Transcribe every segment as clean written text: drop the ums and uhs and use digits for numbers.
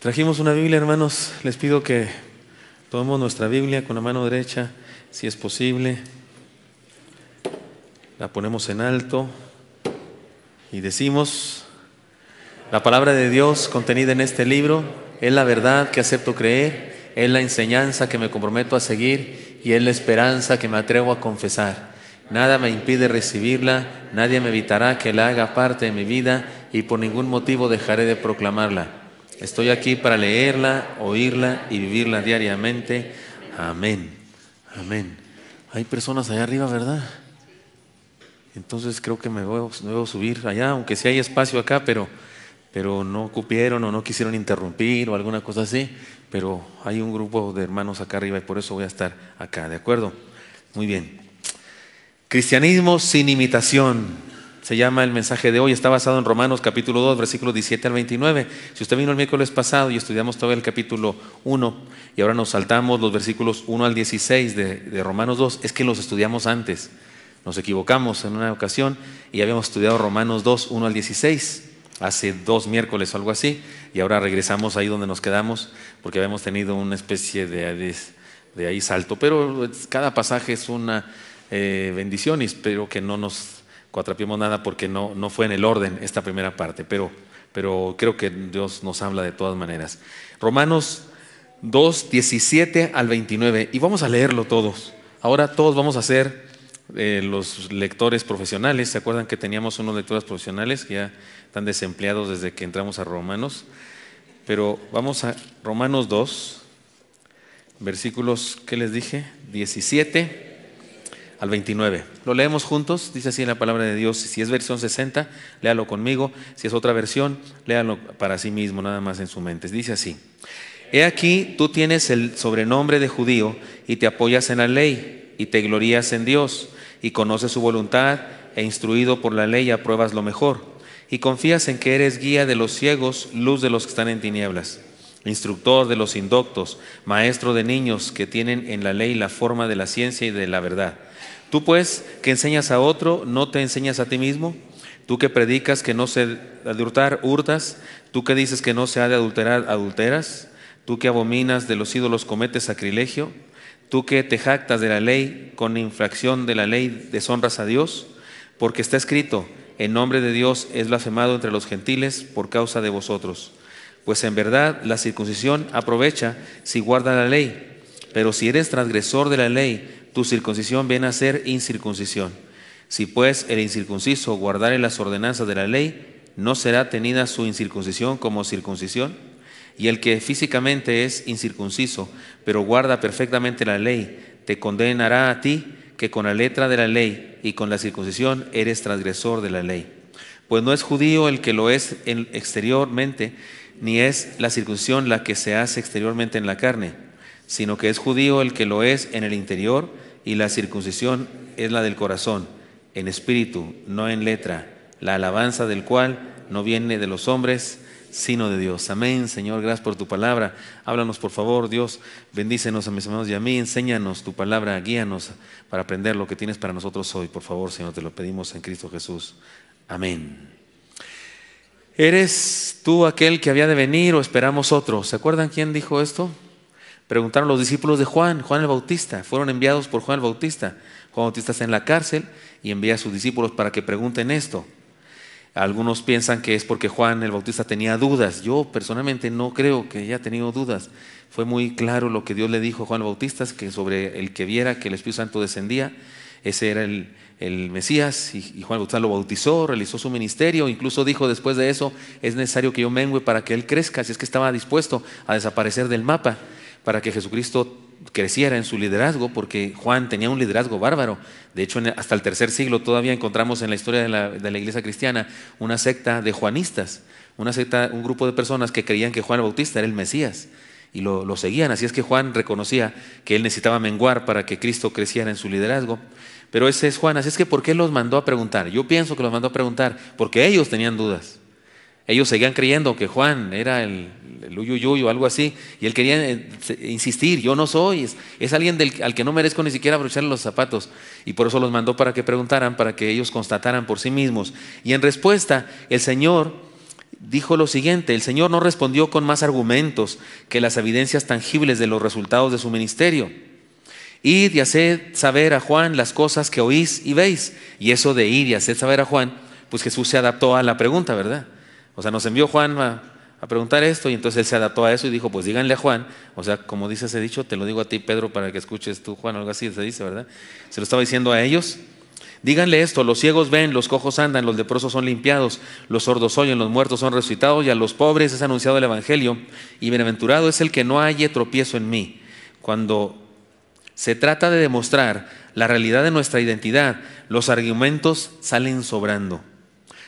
Trajimos una Biblia, hermanos. Les pido que tomemos nuestra Biblia con la mano derecha, si es posible. La ponemos en alto y decimos: la palabra de Dios contenida en este libro es la verdad que acepto creer, es la enseñanza que me comprometo a seguir y es la esperanza que me atrevo a confesar. Nada me impide recibirla, nadie me evitará que la haga parte de mi vida y por ningún motivo dejaré de proclamarla. Estoy aquí para leerla, oírla y vivirla diariamente. Amén. Amén. Hay personas allá arriba, ¿verdad? Entonces creo que me debo subir allá, aunque sí hay espacio acá, pero no cupieron o no quisieron interrumpir o alguna cosa así. Pero hay un grupo de hermanos acá arriba y por eso voy a estar acá, ¿de acuerdo? Muy bien. Cristianismo sin imitación. Se llama el mensaje de hoy, está basado en Romanos capítulo 2, versículos 17 al 29. Si usted vino el miércoles pasado y estudiamos todo el capítulo 1 y ahora nos saltamos los versículos 1 al 16 de Romanos 2, es que los estudiamos antes. Nos equivocamos en una ocasión y habíamos estudiado Romanos 2, 1 al 16, hace 2 miércoles o algo así, y ahora regresamos ahí donde nos quedamos porque habíamos tenido una especie de ahí salto. Pero cada pasaje es una bendición y espero que no nos cuatrapiemos nada porque no fue en el orden esta primera parte, pero creo que Dios nos habla de todas maneras. Romanos 2, 17 al 29, y vamos a leerlo todos. Ahora todos vamos a ser los lectores profesionales. ¿Se acuerdan que teníamos unos lectores profesionales que ya están desempleados desde que entramos a Romanos? Pero vamos a Romanos 2, versículos, ¿qué les dije? 17 al 29. Lo leemos juntos, dice así la palabra de Dios. Si es versión 60, léalo conmigo. Si es otra versión, léalo para sí mismo, nada más en su mente. Dice así: He aquí, tú tienes el sobrenombre de judío y te apoyas en la ley y te glorías en Dios y conoces su voluntad e instruido por la ley apruebas lo mejor y confías en que eres guía de los ciegos, luz de los que están en tinieblas, instructor de los indoctos, maestro de niños que tienen en la ley la forma de la ciencia y de la verdad. Tú pues, que enseñas a otro, ¿no te enseñas a ti mismo? Tú que predicas que no se ha de hurtar, hurtas. Tú que dices que no se ha de adulterar, adulteras. Tú que abominas de los ídolos, cometes sacrilegio. Tú que te jactas de la ley, con infracción de la ley deshonras a Dios. Porque está escrito: en nombre de Dios es blasfemado entre los gentiles por causa de vosotros. Pues en verdad la circuncisión aprovecha si guarda la ley. Pero si eres transgresor de la ley, tu circuncisión viene a ser incircuncisión. Si pues el incircunciso guardare las ordenanzas de la ley, ¿no será tenida su incircuncisión como circuncisión? Y el que físicamente es incircunciso, pero guarda perfectamente la ley, te condenará a ti, que con la letra de la ley y con la circuncisión eres transgresor de la ley. Pues no es judío el que lo es exteriormente, ni es la circuncisión la que se hace exteriormente en la carne, sino que es judío el que lo es en el interior, y la circuncisión es la del corazón, en espíritu, no en letra, la alabanza del cual no viene de los hombres, sino de Dios. Amén. Señor, gracias por tu palabra. Háblanos, por favor, Dios. Bendícenos a mis hermanos y a mí. Enséñanos tu palabra, guíanos para aprender lo que tienes para nosotros hoy. Por favor, Señor, te lo pedimos en Cristo Jesús. Amén. ¿Eres tú aquel que había de venir o esperamos otro? ¿Se acuerdan quién dijo esto? Preguntaron los discípulos de Juan el Bautista. Fueron enviados por Juan el Bautista. Juan el Bautista está en la cárcel y envía a sus discípulos para que pregunten esto. Algunos piensan que es porque Juan el Bautista tenía dudas. Yo personalmente no creo que haya tenido dudas. Fue muy claro lo que Dios le dijo a Juan el Bautista, que sobre el que viera que el Espíritu Santo descendía, ese era el Mesías, y Juan el Bautista lo bautizó, realizó su ministerio. Incluso dijo después de eso: es necesario que yo mengue para que él crezca. Así es que estaba dispuesto a desaparecer del mapa para que Jesucristo creciera en su liderazgo, porque Juan tenía un liderazgo bárbaro. De hecho, hasta el 3er siglo todavía encontramos en la historia de la iglesia cristiana una secta de juanistas, un grupo de personas que creían que Juan el Bautista era el Mesías y lo seguían. Así es que Juan reconocía que él necesitaba menguar para que Cristo creciera en su liderazgo. Pero ese es Juan. Así es que ¿por qué los mandó a preguntar? Yo pienso que los mandó a preguntar porque ellos tenían dudas. Ellos seguían creyendo que Juan era el uyuyuy o algo así, y él quería insistir: yo no soy, es alguien al que no merezco ni siquiera abrocharle los zapatos. Y por eso los mandó para que preguntaran, para que ellos constataran por sí mismos. Y en respuesta, el Señor dijo lo siguiente: el Señor no respondió con más argumentos que las evidencias tangibles de los resultados de su ministerio. Id y haced saber a Juan las cosas que oís y veis. Y eso de ir y hacer saber a Juan, pues Jesús se adaptó a la pregunta, ¿verdad? O sea, nos envió Juan a preguntar esto, y entonces él se adaptó a eso y dijo, pues díganle a Juan. O sea, como dice ese dicho, te lo digo a ti, Pedro, para que escuches tú, Juan, algo así se dice, ¿verdad? Se lo estaba diciendo a ellos. Díganle esto: los ciegos ven, los cojos andan, los leprosos son limpiados, los sordos oyen, los muertos son resucitados, y a los pobres es anunciado el evangelio. Y bienaventurado es el que no halle tropiezo en mí. Cuando se trata de demostrar la realidad de nuestra identidad, los argumentos salen sobrando.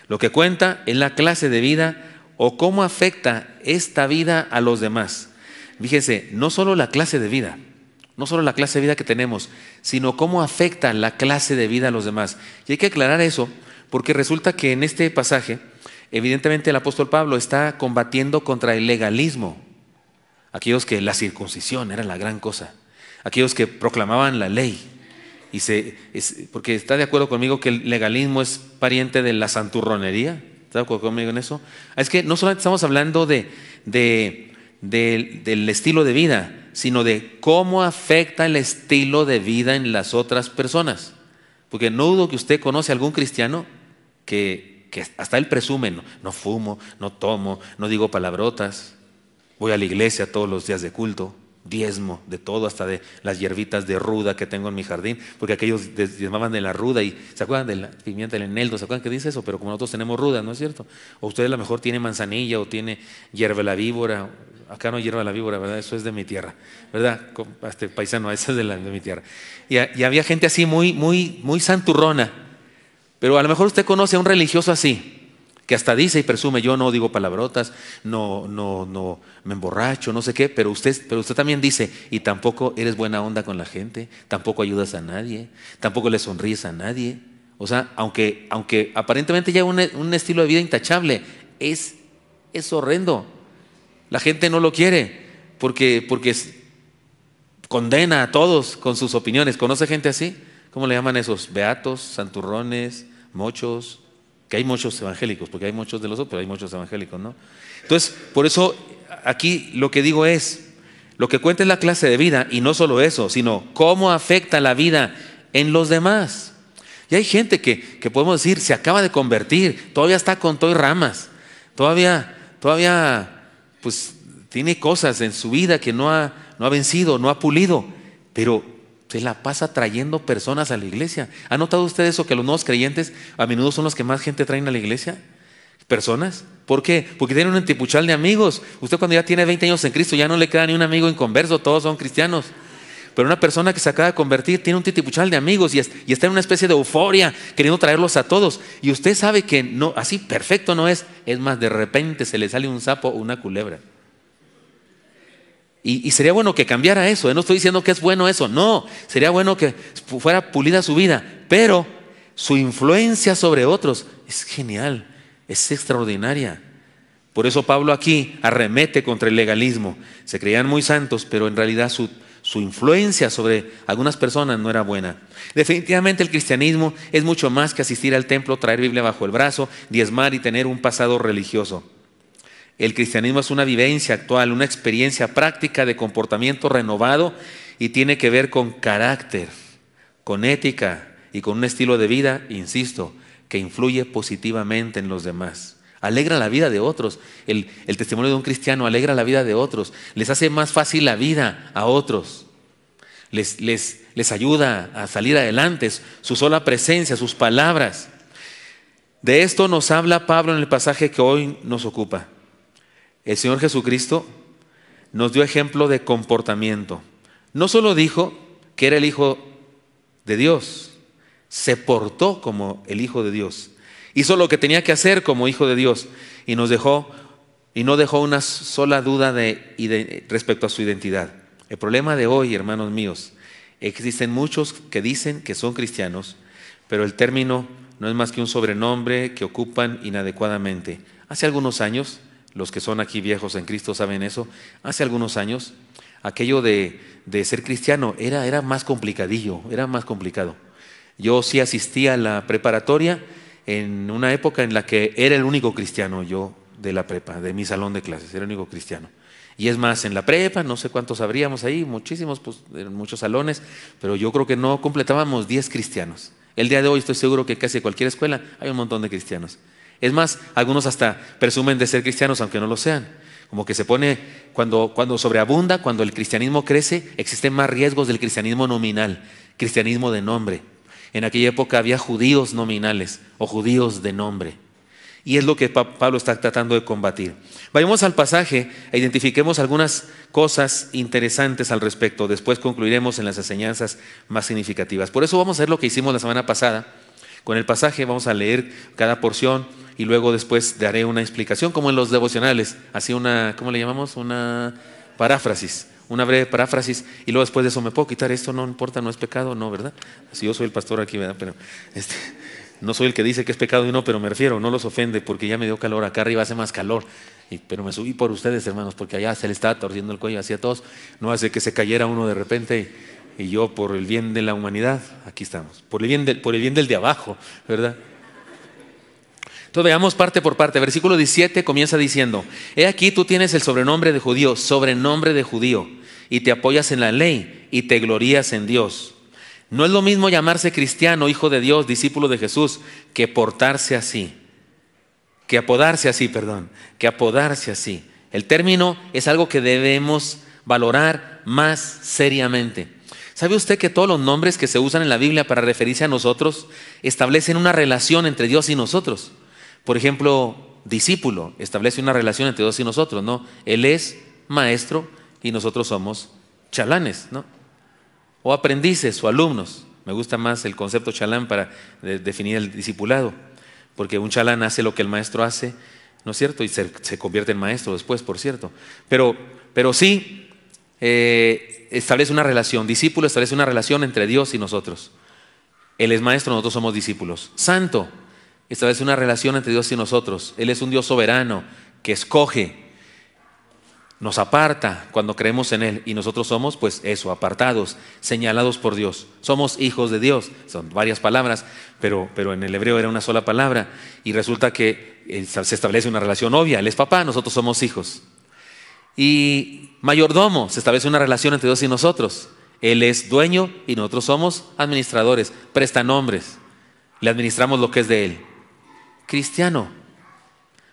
Lo que cuenta es la clase de vida o cómo afecta esta vida a los demás. Fíjese, no solo la clase de vida, no solo la clase de vida que tenemos, sino cómo afecta la clase de vida a los demás. Y hay que aclarar eso, porque resulta que en este pasaje, evidentemente el apóstol Pablo está combatiendo contra el legalismo. Aquellos que la circuncisión era la gran cosa, aquellos que proclamaban la ley. Porque está de acuerdo conmigo que el legalismo es pariente de la santurronería. ¿Está de acuerdo conmigo en eso? Es que no solamente estamos hablando del estilo de vida, sino de cómo afecta el estilo de vida en las otras personas. Porque no dudo que usted conoce a algún cristiano que hasta él presume: no fumo, no tomo, no digo palabrotas, voy a la iglesia todos los días de culto, diezmo de todo, hasta de las hierbitas de ruda que tengo en mi jardín, porque aquellos diezmaban de la ruda. Y ¿se acuerdan de la pimienta del eneldo? ¿Se acuerdan que dice eso? Pero como nosotros tenemos ruda, ¿no es cierto? O usted a lo mejor tiene manzanilla o tiene hierba la víbora. Acá no hierba la víbora, ¿verdad? Eso es de mi tierra, ¿verdad? Paisano, eso es de mi tierra. Y había gente así muy santurrona. Pero a lo mejor usted conoce a un religioso así, que hasta dice y presume: yo no digo palabrotas, no me emborracho, no sé qué. Pero usted también dice: y tampoco eres buena onda con la gente, tampoco ayudas a nadie, tampoco le sonríes a nadie. O sea, aunque aparentemente ya un estilo de vida intachable, es horrendo. La gente no lo quiere porque condena a todos con sus opiniones. ¿Conoce gente así? ¿Cómo le llaman esos? Beatos, santurrones, mochos. Que hay muchos evangélicos, porque hay muchos de los otros, pero hay muchos evangélicos, ¿no? Entonces, por eso aquí lo que digo es, lo que cuenta es la clase de vida, y no solo eso, sino cómo afecta la vida en los demás. Y hay gente que podemos decir, se acaba de convertir, todavía está con todo y ramas, todavía pues tiene cosas en su vida que no ha vencido, no ha pulido, pero se la pasa trayendo personas a la iglesia. ¿Ha notado usted eso? Que los nuevos creyentes a menudo son los que más gente traen a la iglesia. ¿Personas? ¿Por qué? Porque tienen un antipuchal de amigos. Usted cuando ya tiene 20 años en Cristo ya no le queda ni un amigo inconverso, todos son cristianos. Pero una persona que se acaba de convertir tiene un titipuchal de amigos y está en una especie de euforia queriendo traerlos a todos. Y usted sabe que no, así perfecto no es. Es más, de repente se le sale un sapo o una culebra. Y sería bueno que cambiara eso. No estoy diciendo que es bueno eso, no. Sería bueno que fuera pulida su vida, pero su influencia sobre otros es genial, es extraordinaria. Por eso Pablo aquí arremete contra el legalismo. Se creían muy santos, pero en realidad su influencia sobre algunas personas no era buena. Definitivamente el cristianismo es mucho más que asistir al templo, traer Biblia bajo el brazo, diezmar y tener un pasado religioso. El cristianismo es una vivencia actual, una experiencia práctica de comportamiento renovado, y tiene que ver con carácter, con ética y con un estilo de vida, insisto, que influye positivamente en los demás. Alegra la vida de otros. El testimonio de un cristiano alegra la vida de otros, les hace más fácil la vida a otros, les ayuda a salir adelante, su sola presencia, sus palabras. De esto nos habla Pablo en el pasaje que hoy nos ocupa. El Señor Jesucristo nos dio ejemplo de comportamiento. No solo dijo que era el Hijo de Dios, se portó como el Hijo de Dios, hizo lo que tenía que hacer como Hijo de Dios, y no dejó una sola duda respecto a su identidad. El problema de hoy, hermanos míos, existen muchos que dicen que son cristianos, pero el término no es más que un sobrenombre que ocupan inadecuadamente. Hace algunos años, los que son aquí viejos en Cristo saben eso, hace algunos años aquello de ser cristiano era más complicadillo, era más complicado. Yo sí asistí a la preparatoria en una época en la que era el único cristiano. Yo de la prepa, de mi salón de clases, era el único cristiano. Y es más, en la prepa, no sé cuántos habríamos ahí, muchísimos, pues eran muchos salones, pero yo creo que no completábamos 10 cristianos. El día de hoy estoy seguro que casi en cualquier escuela hay un montón de cristianos. Es más, algunos hasta presumen de ser cristianos aunque no lo sean. Como que se pone, cuando sobreabunda, cuando el cristianismo crece, existen más riesgos del cristianismo nominal, cristianismo de nombre. En aquella época había judíos nominales o judíos de nombre. Y es lo que Pablo está tratando de combatir. Vayamos al pasaje e identifiquemos algunas cosas interesantes al respecto. Después concluiremos en las enseñanzas más significativas. Por eso vamos a hacer lo que hicimos la semana pasada. Con el pasaje vamos a leer cada porción y luego después daré una explicación, como en los devocionales. Así una, ¿cómo le llamamos? Una paráfrasis. Una breve paráfrasis. Y luego después de eso, ¿me puedo quitar esto? No importa, no es pecado, no, ¿verdad? Si yo soy el pastor aquí, ¿verdad? Pero no soy el que dice que es pecado y no, pero me refiero, no los ofende porque ya me dio calor, acá arriba hace más calor. Pero me subí por ustedes, hermanos, porque allá se le estaba torciendo el cuello hacia todos. No hace que se cayera uno de repente y yo, por el bien de la humanidad, aquí estamos. Por el bien del de abajo, ¿verdad? Entonces veamos parte por parte. Versículo 17 comienza diciendo: he aquí tú tienes el sobrenombre de judío, y te apoyas en la ley y te glorías en Dios. No es lo mismo llamarse cristiano, hijo de Dios, discípulo de Jesús, que apodarse así. El término es algo que debemos valorar más seriamente. ¿Sabe usted que todos los nombres que se usan en la Biblia para referirse a nosotros establecen una relación entre Dios y nosotros? Por ejemplo, discípulo establece una relación entre Dios y nosotros, ¿no? Él es maestro y nosotros somos chalanes, ¿no? O aprendices o alumnos. Me gusta más el concepto chalán para definir el discipulado, porque un chalán hace lo que el maestro hace, ¿no es cierto? Y se convierte en maestro después, por cierto. Pero sí, establece una relación. Discípulo establece una relación entre Dios y nosotros. Él es maestro, nosotros somos discípulos. Santo establece una relación entre Dios y nosotros. Él es un Dios soberano que escoge, nos aparta cuando creemos en Él, y nosotros somos, pues eso, apartados, señalados por Dios. Somos hijos de Dios. Son varias palabras, pero en el hebreo era una sola palabra, y resulta que se establece una relación obvia. Él es papá, nosotros somos hijos. Y mayordomo, se establece una relación entre Dios y nosotros. Él es dueño y nosotros somos administradores, prestanombres. Le administramos lo que es de Él. Cristiano,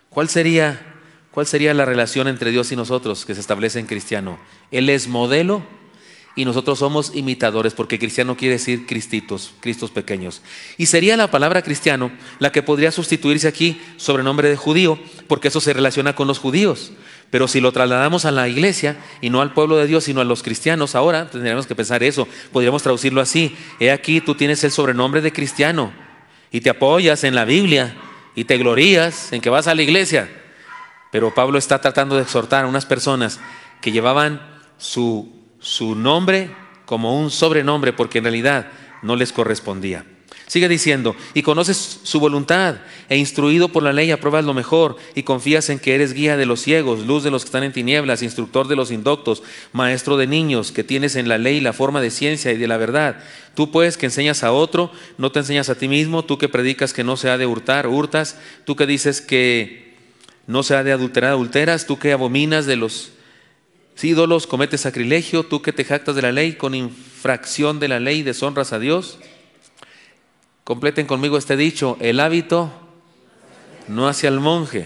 ¿cuál sería la relación entre Dios y nosotros que se establece en cristiano? Él es modelo y nosotros somos imitadores, porque cristiano quiere decir cristos pequeños. Y sería la palabra cristiano la que podría sustituirse aquí sobrenombre de judío, porque eso se relaciona con los judíos. Pero si lo trasladamos a la iglesia y no al pueblo de Dios, sino a los cristianos, ahora tendríamos que pensar eso. Podríamos traducirlo así: he aquí tú tienes el sobrenombre de cristiano y te apoyas en la Biblia y te glorías en que vas a la iglesia. Pero Pablo está tratando de exhortar a unas personas que llevaban su nombre como un sobrenombre, porque en realidad no les correspondía. Sigue diciendo: y conoces su voluntad, e instruido por la ley apruebas lo mejor, y confías en que eres guía de los ciegos, luz de los que están en tinieblas, instructor de los indoctos, maestro de niños, que tienes en la ley la forma de ciencia y de la verdad. Tú pues que enseñas a otro, no te enseñas a ti mismo. Tú que predicas que no se ha de hurtar, hurtas. Tú que dices que no se ha de adulterar, adulteras. Tú que abominas de los ídolos, cometes sacrilegio. Tú que te jactas de la ley, con infracción de la ley deshonras a Dios. Completen conmigo este dicho: el hábito no hace al monje.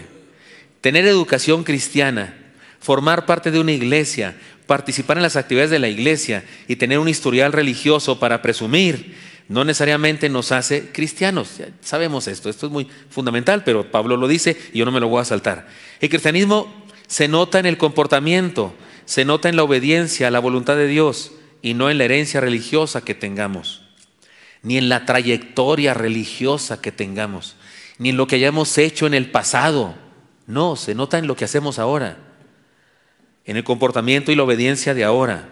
Tener educación cristiana, formar parte de una iglesia, participar en las actividades de la iglesia y tener un historial religioso para presumir, no necesariamente nos hace cristianos. Ya sabemos esto es muy fundamental, pero Pablo lo dice y yo no me lo voy a saltar. El cristianismo se nota en el comportamiento, se nota en la obediencia a la voluntad de Dios, y no en la herencia religiosa que tengamos, ni en la trayectoria religiosa que tengamos, ni en lo que hayamos hecho en el pasado. No, se nota en lo que hacemos ahora, en el comportamiento y la obediencia de ahora.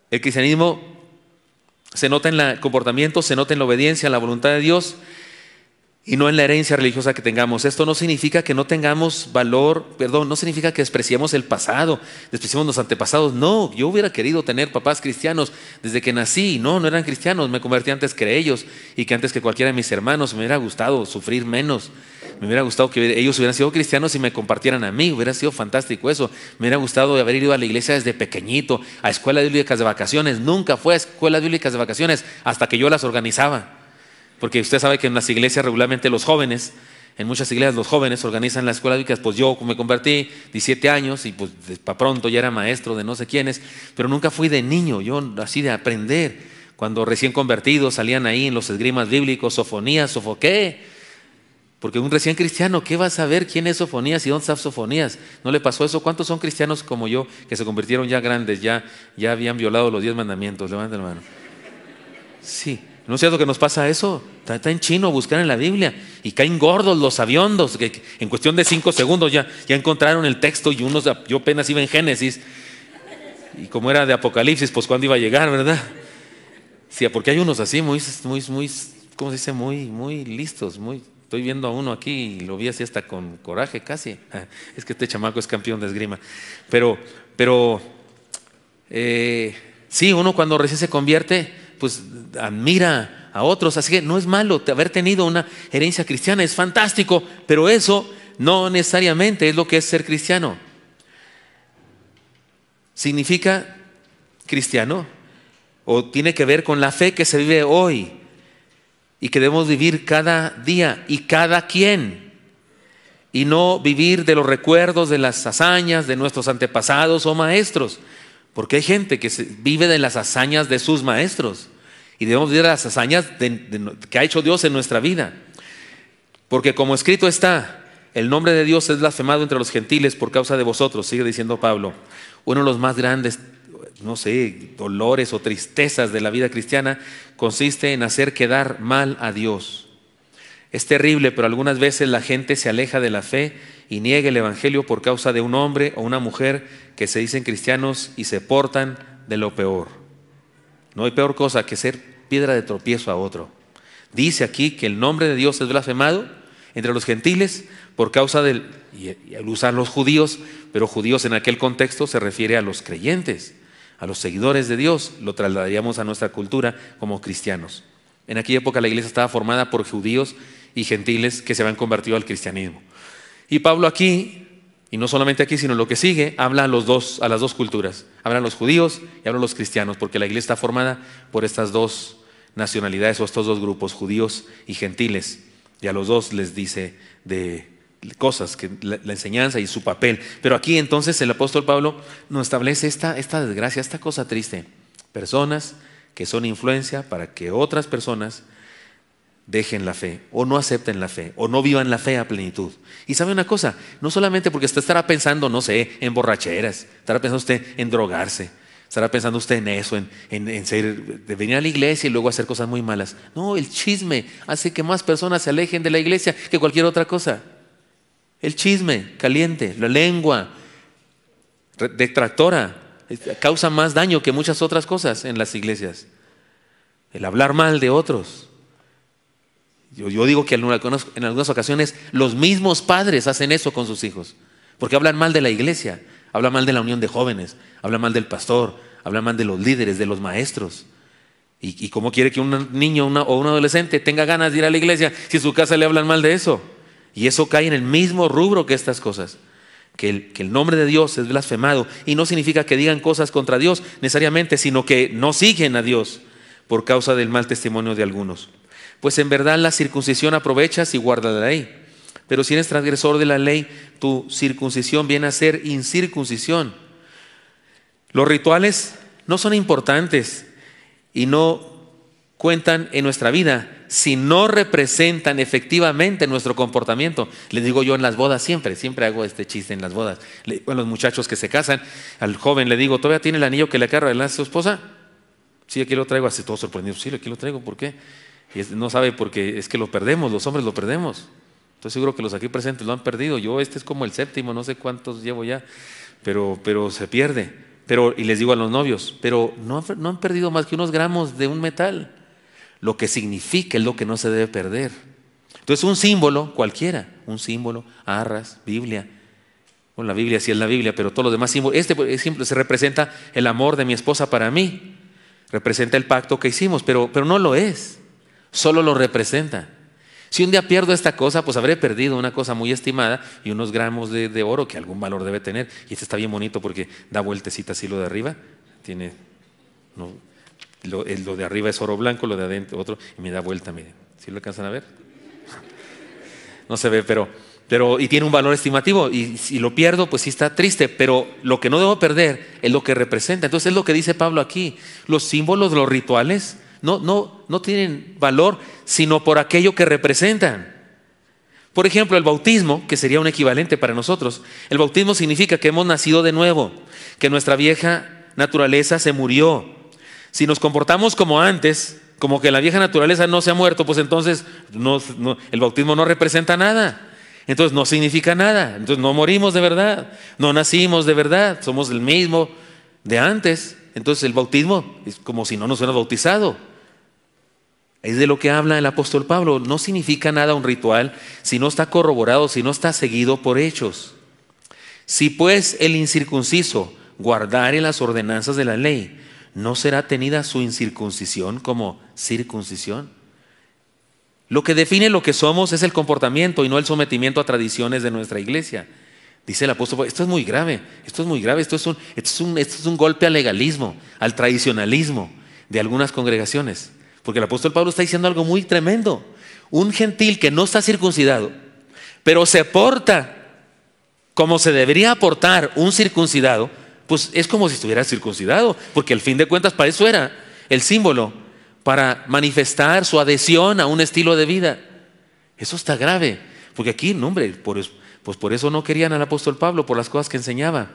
El cristianismo se nota en el comportamiento, se nota en la obediencia a la voluntad de Dios, y no en la herencia religiosa que tengamos. Esto no significa que no tengamos valor, no significa que despreciemos el pasado, despreciemos los antepasados. No, yo hubiera querido tener papás cristianos desde que nací. No eran cristianos, me convertí antes que ellos y que antes que cualquiera de mis hermanos. Me hubiera gustado sufrir menos. Me hubiera gustado que ellos hubieran sido cristianos y me compartieran a mí. Hubiera sido fantástico eso. Me hubiera gustado haber ido a la iglesia desde pequeñito, a escuelas bíblicas de vacaciones. Nunca fue a escuelas bíblicas de vacaciones hasta que yo las organizaba. Porque usted sabe que en las iglesias regularmente los jóvenes, en muchas iglesias los jóvenes organizan las escuelas bíblicas. Pues yo me convertí 17 años y pues para pronto ya era maestro de no sé quiénes, pero nunca fui de niño, yo así de aprender. Cuando recién convertidos salían ahí en los esgrimas bíblicos, Sofonías, Sofoqué. Porque un recién cristiano, ¿qué va a saber quién es Sofonías y dónde está Sofonías? ¿No le pasó eso? ¿Cuántos son cristianos como yo que se convirtieron ya grandes, ya habían violado los 10 mandamientos? Levanten la mano. Sí. ¿No es cierto que nos pasa eso? Está en chino buscar en la Biblia y caen gordos los sabiondos que en cuestión de 5 segundos ya encontraron el texto y yo apenas iba en Génesis y como era de Apocalipsis, pues cuándo iba a llegar, ¿verdad? Sí, porque hay unos así muy ¿cómo se dice? Muy listos, estoy viendo a uno aquí y lo vi así hasta con coraje casi. Es que este chamaco es campeón de esgrima. Pero sí, uno cuando recién se convierte pues admira a otros, así que no es malo haber tenido una herencia cristiana, es fantástico, pero eso no necesariamente es lo que es ser cristiano. ¿Significa cristiano? ¿O tiene que ver con la fe que se vive hoy y que debemos vivir cada día y cada quien? Y no vivir de los recuerdos de las hazañas de nuestros antepasados o maestros. Porque hay gente que vive de las hazañas de sus maestros y debemos vivir de las hazañas que ha hecho Dios en nuestra vida. Porque como escrito está, el nombre de Dios es blasfemado entre los gentiles por causa de vosotros, sigue diciendo Pablo. Uno de los más grandes, dolores o tristezas de la vida cristiana consiste en hacer quedar mal a Dios. Es terrible, pero algunas veces la gente se aleja de la fe y niega el evangelio por causa de un hombre o una mujer que se dicen cristianos y se portan de lo peor. No hay peor cosa que ser piedra de tropiezo a otro. Dice aquí que el nombre de Dios es blasfemado entre los gentiles por causa y al usar los judíos, pero judíos en aquel contexto se refiere a los creyentes, a los seguidores de Dios. Lo trasladaríamos a nuestra cultura como cristianos. En aquella época la iglesia estaba formada por judíos y gentiles que se habían convertido al cristianismo. Y Pablo aquí, y no solamente aquí, sino en lo que sigue, habla a las dos culturas. Habla a los judíos y habla a los cristianos, porque la iglesia está formada por estas dos nacionalidades o estos dos grupos, judíos y gentiles. Y a los dos les dice de cosas, que la enseñanza y su papel. Pero aquí entonces el apóstol Pablo nos establece esta desgracia, esta cosa triste. Personas que son influencia para que otras personas dejen la fe, o no acepten la fe, o no vivan la fe a plenitud. Y sabe una cosa, no solamente porque usted estará pensando, no sé, en borracheras, estará pensando usted en drogarse, estará pensando usted en eso, de venir a la iglesia y luego hacer cosas muy malas. No, el chisme hace que más personas se alejen de la iglesia que cualquier otra cosa. El chisme caliente, la lengua detractora, causa más daño que muchas otras cosas en las iglesias. El hablar mal de otros. Yo digo que en algunas ocasiones los mismos padres hacen eso con sus hijos, porque hablan mal de la iglesia, hablan mal de la unión de jóvenes, hablan mal del pastor, hablan mal de los líderes, de los maestros. ¿Y cómo quiere que un niño o un adolescente tenga ganas de ir a la iglesia si en su casa le hablan mal de eso? Y eso cae en el mismo rubro que estas cosas. Que el nombre de Dios es blasfemado, y no significa que digan cosas contra Dios necesariamente, sino que no siguen a Dios por causa del mal testimonio de algunos. Pues en verdad la circuncisión aprovechas y guardas la ley. Pero si eres transgresor de la ley, tu circuncisión viene a ser incircuncisión. Los rituales no son importantes y no cuentan en nuestra vida si no representan efectivamente nuestro comportamiento. Les digo yo en las bodas siempre hago este chiste en las bodas. Le digo a los muchachos que se casan, al joven le digo, ¿todavía tiene el anillo que le acaba de regalar a su esposa? Sí, aquí lo traigo, así todo sorprendido. Sí, aquí lo traigo, ¿por qué? Y no sabe porque es que lo perdemos, los hombres lo perdemos. Estoy seguro que los aquí presentes lo han perdido. Yo es como el séptimo, no sé cuántos llevo ya, pero se pierde. Y les digo a los novios, pero no han perdido más que unos gramos de un metal. Lo que significa es lo que no se debe perder. Entonces un símbolo cualquiera, un símbolo, arras, Biblia, la Biblia sí es la Biblia, pero todos los demás símbolos, este por ejemplo se representa el amor de mi esposa para mí, representa el pacto que hicimos, pero no lo es, solo lo representa. Si un día pierdo esta cosa, pues habré perdido una cosa muy estimada y unos gramos de oro que algún valor debe tener. Y este está bien bonito porque da vueltecita así lo de arriba, tiene, no, lo de arriba es oro blanco, lo de adentro otro, y me da vuelta, miren, ¿sí lo alcanzan a ver? No se ve, pero y tiene un valor estimativo, y si lo pierdo, pues sí está triste, pero lo que no debo perder es lo que representa. Entonces es lo que dice Pablo aquí, los símbolos, los rituales, no tienen valor, sino por aquello que representan. Por ejemplo, el bautismo, que sería un equivalente para nosotros, el bautismo significa que hemos nacido de nuevo, que nuestra vieja naturaleza se murió. Si nos comportamos como antes, como que la vieja naturaleza no se ha muerto, pues entonces el bautismo no representa nada. Entonces no significa nada. Entonces no morimos de verdad, no nacimos de verdad, somos el mismo de antes. Entonces el bautismo es como si no nos hubiéramos bautizado. Es de lo que habla el apóstol Pablo. No significa nada un ritual si no está corroborado, si no está seguido por hechos. Si pues el incircunciso guardare las ordenanzas de la ley, ¿no será tenida su incircuncisión como circuncisión? Lo que define lo que somos es el comportamiento y no el sometimiento a tradiciones de nuestra iglesia. Dice el apóstol, esto es muy grave, esto es un golpe al legalismo, al tradicionalismo de algunas congregaciones. Porque el apóstol Pablo está diciendo algo muy tremendo. Un gentil que no está circuncidado, pero se porta como se debería portar un circuncidado, pues es como si estuviera circuncidado, porque al fin de cuentas para eso era el símbolo, para manifestar su adhesión a un estilo de vida. Eso está grave, porque aquí, no hombre, por eso no querían al apóstol Pablo, por las cosas que enseñaba,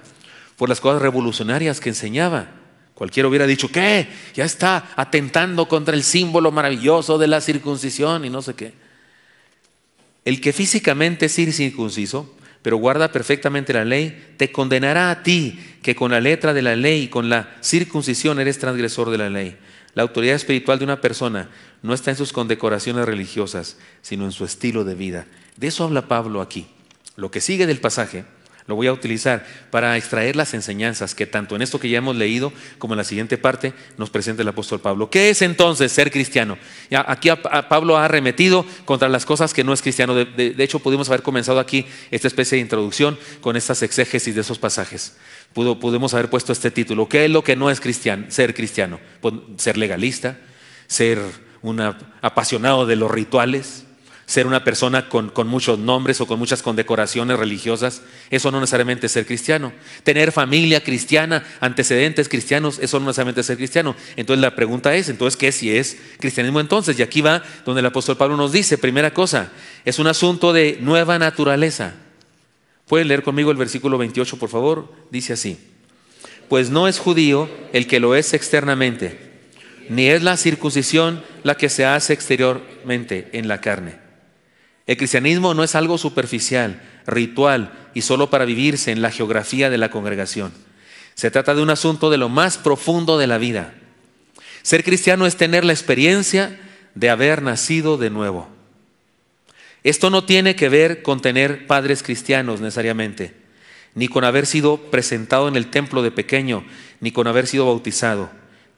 por las cosas revolucionarias que enseñaba. Cualquiera hubiera dicho, ¿qué? Ya está atentando contra el símbolo maravilloso de la circuncisión y no sé qué. El que físicamente es incircunciso, pero guarda perfectamente la ley, te condenará a ti, que con la letra de la ley y con la circuncisión eres transgresor de la ley. La autoridad espiritual de una persona no está en sus condecoraciones religiosas, sino en su estilo de vida. De eso habla Pablo aquí. Lo que sigue del pasaje lo voy a utilizar para extraer las enseñanzas que tanto en esto que ya hemos leído como en la siguiente parte nos presenta el apóstol Pablo. ¿Qué es entonces ser cristiano? Ya, aquí Pablo ha arremetido contra las cosas que no es cristiano. De hecho, pudimos haber comenzado aquí esta especie de introducción con estas exégesis de esos pasajes. Pudimos haber puesto este título. ¿Qué es lo que no es cristiano? Ser cristiano. Pues, ser legalista, ser un apasionado de los rituales, ser una persona con muchos nombres o con muchas condecoraciones religiosas. Eso no necesariamente es ser cristiano. Tener familia cristiana, antecedentes cristianos, eso no necesariamente es ser cristiano. Entonces la pregunta es, entonces, ¿qué si es cristianismo entonces? Y aquí va donde el apóstol Pablo nos dice, primera cosa, es un asunto de nueva naturaleza. ¿Pueden leer conmigo el versículo 28, por favor? Dice así: pues no es judío el que lo es externamente, ni es la circuncisión la que se hace exteriormente en la carne. El cristianismo no es algo superficial, ritual y solo para vivirse en la geografía de la congregación. Se trata de un asunto de lo más profundo de la vida. Ser cristiano es tener la experiencia de haber nacido de nuevo. Esto no tiene que ver con tener padres cristianos necesariamente, ni con haber sido presentado en el templo de pequeño, ni con haber sido bautizado.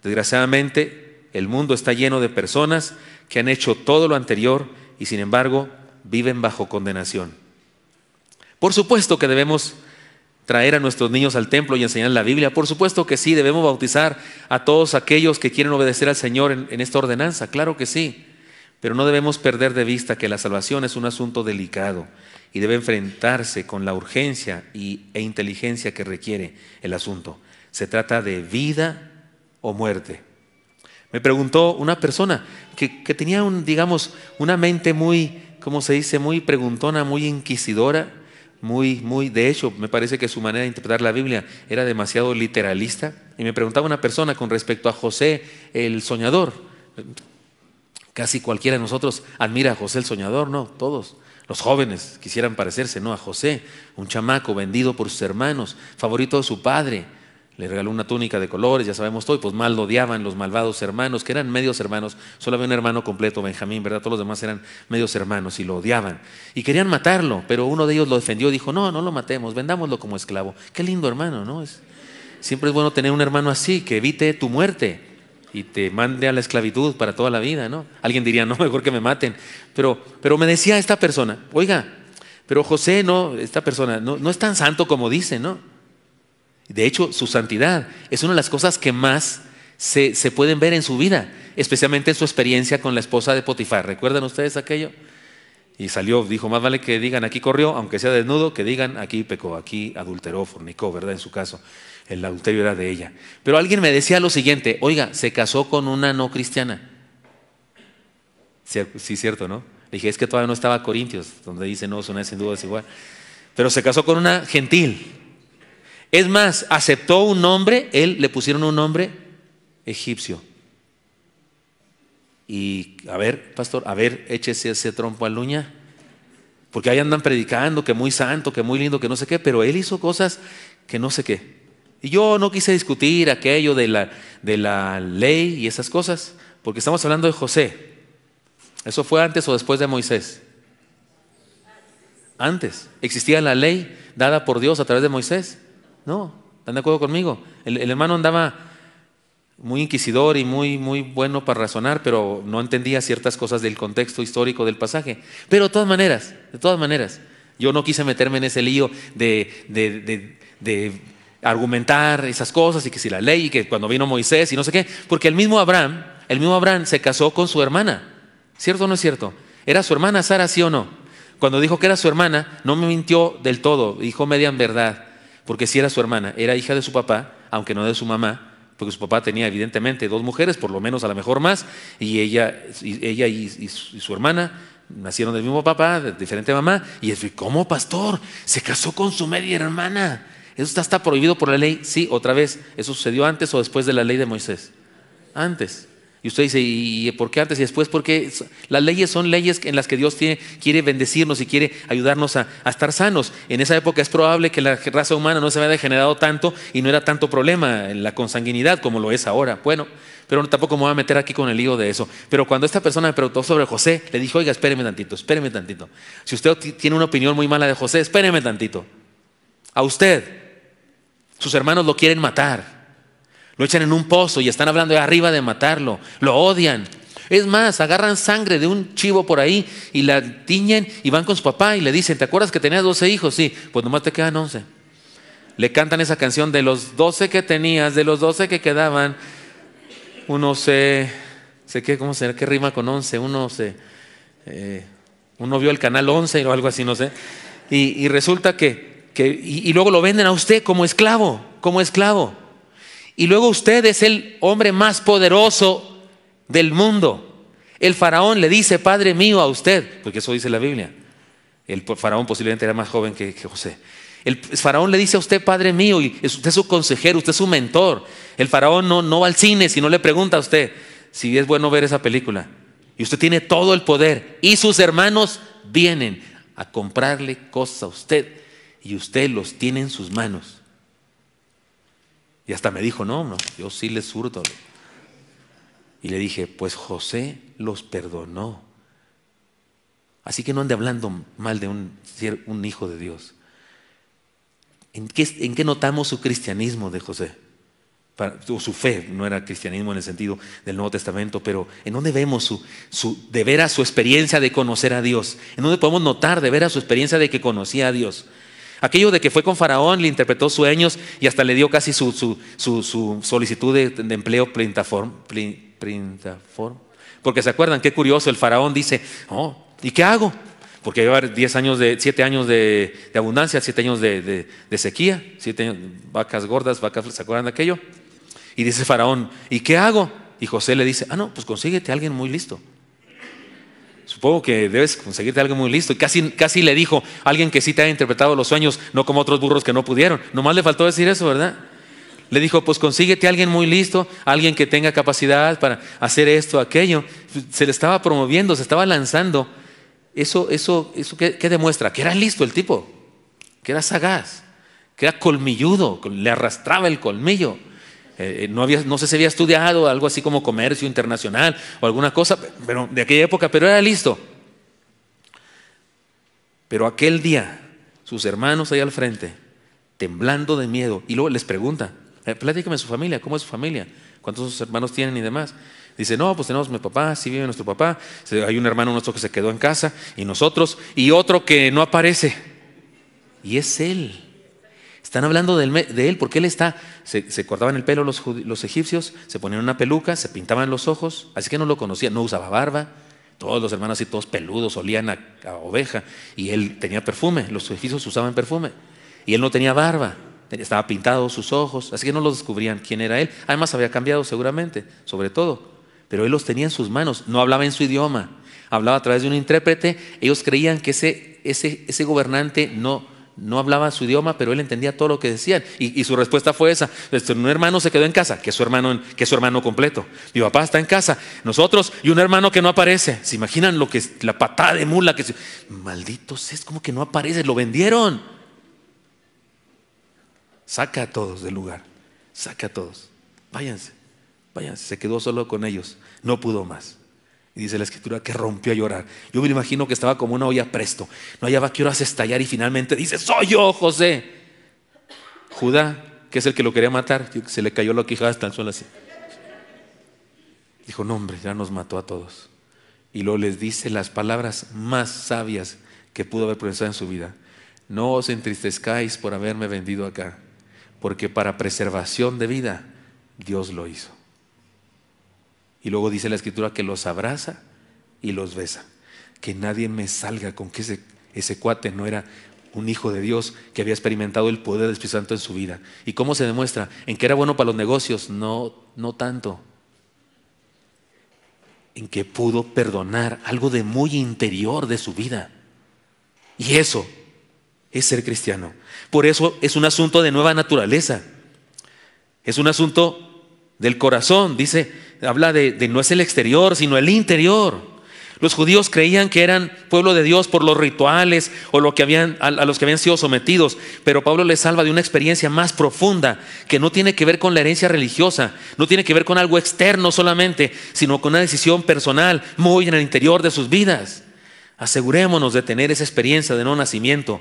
Desgraciadamente, el mundo está lleno de personas que han hecho todo lo anterior y sin embargo viven bajo condenación. Por supuesto que debemos traer a nuestros niños al templo y enseñar la Biblia. Por supuesto que sí, debemos bautizar a todos aquellos que quieren obedecer al Señor en esta ordenanza. Claro que sí. Pero no debemos perder de vista que la salvación es un asunto delicado y debe enfrentarse con la urgencia e inteligencia que requiere el asunto. Se trata de vida o muerte. Me preguntó una persona que tenía una mente muy, ¿cómo se dice? Muy preguntona, muy inquisidora, de hecho, me parece que su manera de interpretar la Biblia era demasiado literalista. Y me preguntaba una persona con respecto a José el soñador. Casi cualquiera de nosotros admira a José el soñador, ¿no? Todos los jóvenes quisieran parecerse, ¿no? A José, un chamaco vendido por sus hermanos, favorito de su padre, Le regaló una túnica de colores, ya sabemos todo, y pues mal lo odiaban los malvados hermanos, que eran medios hermanos. Solo había un hermano completo, Benjamín, ¿verdad? Todos los demás eran medios hermanos y lo odiaban. Y querían matarlo, pero uno de ellos lo defendió y dijo, no, no lo matemos, vendámoslo como esclavo. Qué lindo hermano, ¿no? Siempre es bueno tener un hermano así, que evite tu muerte y te mande a la esclavitud para toda la vida, ¿no? Alguien diría, no, mejor que me maten. Pero me decía esta persona, oiga, pero José, no, esta persona no es tan santo como dice, ¿no? De hecho, su santidad es una de las cosas que más se pueden ver en su vida, especialmente en su experiencia con la esposa de Potifar. ¿Recuerdan ustedes aquello? Y salió, dijo, más vale que digan aquí corrió, aunque sea desnudo, que digan aquí pecó, aquí adulteró, fornicó, ¿verdad? En su caso, el adulterio era de ella. Pero alguien me decía lo siguiente, oiga, se casó con una no cristiana. Sí, cierto, ¿no? Le dije, es que todavía no estaba Corintios, donde dice no, son sin duda es igual. Pero se casó con una gentil. Es más, aceptó un nombre, él le pusieron un nombre egipcio. Y a ver, pastor, a ver, échese ese trompo al uña. Porque ahí andan predicando que muy santo, que muy lindo, que no sé qué, pero él hizo cosas que no sé qué. Y yo no quise discutir aquello de la ley y esas cosas, porque estamos hablando de José. ¿Eso fue antes o después de Moisés? Antes. ¿Existía la ley dada por Dios a través de Moisés? No, ¿están de acuerdo conmigo? El hermano andaba muy inquisidor y muy bueno para razonar, pero no entendía ciertas cosas del contexto histórico del pasaje. Pero de todas maneras, yo no quise meterme en ese lío de argumentar esas cosas y que si la ley y que cuando vino Moisés y no sé qué, porque el mismo Abraham se casó con su hermana. ¿Cierto o no es cierto? ¿Era su hermana Sara, sí o no? Cuando dijo que era su hermana, no me mintió del todo, dijo media en verdad. Porque sí era su hermana, era hija de su papá, aunque no de su mamá, porque su papá tenía evidentemente dos mujeres, por lo menos a lo mejor más, y ella y su hermana nacieron del mismo papá, de diferente mamá, y es, ¿cómo, pastor? Se casó con su media hermana. ¿Eso está prohibido por la ley? Sí, otra vez, ¿eso sucedió antes o después de la ley de Moisés? Antes. Y usted dice, ¿y por qué antes y después? Porque las leyes son leyes en las que Dios quiere bendecirnos y quiere ayudarnos a estar sanos. En esa época es probable que la raza humana no se había degenerado tanto y no era tanto problema en la consanguinidad como lo es ahora. Bueno, pero tampoco me voy a meter aquí con el lío de eso. Pero cuando esta persona me preguntó sobre José, le dije, oiga, espéreme tantito. Si usted tiene una opinión muy mala de José, espéreme tantito. A usted, sus hermanos lo quieren matar. Lo echan en un pozo y están hablando de arriba de matarlo. Lo odian. Es más, agarran sangre de un chivo por ahí y la tiñen y van con su papá y le dicen, ¿te acuerdas que tenías 12 hijos? Sí, pues nomás te quedan 11. Le cantan esa canción de los 12 que tenías, de los 12 que quedaban. Uno ¿cómo será? ¿Qué rima con 11? Uno vio el canal 11 o algo así, no sé. Y resulta y luego lo venden a usted como esclavo. Y luego usted es el hombre más poderoso del mundo. El faraón le dice, Padre mío, a usted, porque eso dice la Biblia. El faraón posiblemente era más joven que José. El faraón le dice a usted, Padre mío, y usted es su consejero, usted es su mentor. El faraón no va al cine si no le pregunta a usted si es bueno ver esa película. Y usted tiene todo el poder. Y sus hermanos vienen a comprarle cosas a usted. Y usted los tiene en sus manos. Y hasta me dijo, no, yo sí les surto. Y le dije, pues José los perdonó. Así que no ande hablando mal de un hijo de Dios. ¿En qué notamos su cristianismo de José? O su fe, no era cristianismo en el sentido del Nuevo Testamento, pero ¿en dónde vemos de veras su experiencia de conocer a Dios? ¿En dónde podemos notar de veras su experiencia de que conocía a Dios? Aquello de que fue con Faraón, le interpretó sueños y hasta le dio casi su solicitud de empleo printaform. Porque se acuerdan, qué curioso, el Faraón dice, ¿y qué hago? Porque lleva 7 años de abundancia, 7 años de sequía, 7 años, vacas gordas, ¿se acuerdan de aquello? Y dice Faraón, ¿y qué hago? Y José le dice, pues consíguete a alguien muy listo. Supongo que debes conseguirte a alguien muy listo. Y casi le dijo, alguien que sí te ha interpretado los sueños, no como otros burros que no pudieron. Nomás le faltó decir eso, ¿verdad? Le dijo, pues consíguete a alguien muy listo, alguien que tenga capacidad para hacer esto, aquello. Se le estaba promoviendo, se estaba lanzando. Eso ¿qué demuestra? Que era listo el tipo, que era sagaz, que era colmilludo, le arrastraba el colmillo. No sé si había estudiado algo así como comercio internacional o alguna cosa, pero de aquella época, pero era listo. Pero aquel día, sus hermanos ahí al frente, temblando de miedo, y luego les pregunta, platícame su familia, ¿cómo es su familia? ¿Cuántos hermanos tienen y demás? Dice, no, pues tenemos mi papá, sí vive nuestro papá, hay un hermano nuestro que se quedó en casa, y nosotros, y otro que no aparece, y es él. Están hablando de él porque él se cortaban el pelo los egipcios, se ponían una peluca, se pintaban los ojos, así que no lo conocían, no usaba barba. Todos los hermanos así todos peludos, olían a oveja, y él tenía perfume, los egipcios usaban perfume, y él no tenía barba, estaba pintado sus ojos, así que no lo descubrían quién era él. Además había cambiado seguramente, sobre todo, pero él los tenía en sus manos, no hablaba en su idioma, hablaba a través de un intérprete. Ellos creían que ese gobernante no hablaba su idioma, pero él entendía todo lo que decían, y su respuesta fue esa: un hermano se quedó en casa, que es su hermano completo. Mi papá está en casa, nosotros, y un hermano que no aparece. ¿Se imaginan lo que es la patada de mula? Malditos, es como que no aparece, lo vendieron. Saca a todos del lugar, saca a todos, váyanse. Se quedó solo con ellos, no pudo más. Y dice la escritura que rompió a llorar. Yo me lo imagino que estaba como una olla presto, no hallaba qué horas estallar, y finalmente dice: soy yo, José. Judá, que es el que lo quería matar, se le cayó la quijada hasta el suelo así. Dijo: no, hombre, ya nos mató a todos. Y luego les dice las palabras más sabias que pudo haber pronunciado en su vida: no os entristezcáis por haberme vendido acá, porque para preservación de vida Dios lo hizo. Y luego dice la escritura que los abraza y los besa. Que nadie me salga con que ese cuate no era un hijo de Dios, que había experimentado el poder del Espíritu Santo en su vida. ¿Y cómo se demuestra? En que era bueno para los negocios, no tanto. En que pudo perdonar algo de muy interior de su vida. Y eso es ser cristiano. Por eso es un asunto de nueva naturaleza. Es un asunto del corazón. Habla de no es el exterior, sino el interior. Los judíos creían que eran pueblo de Dios por los rituales o a los que habían sido sometidos, pero Pablo les salva de una experiencia más profunda, que no tiene que ver con la herencia religiosa, no tiene que ver con algo externo solamente, sino con una decisión personal muy en el interior de sus vidas. Asegurémonos de tener esa experiencia de nuevo nacimiento.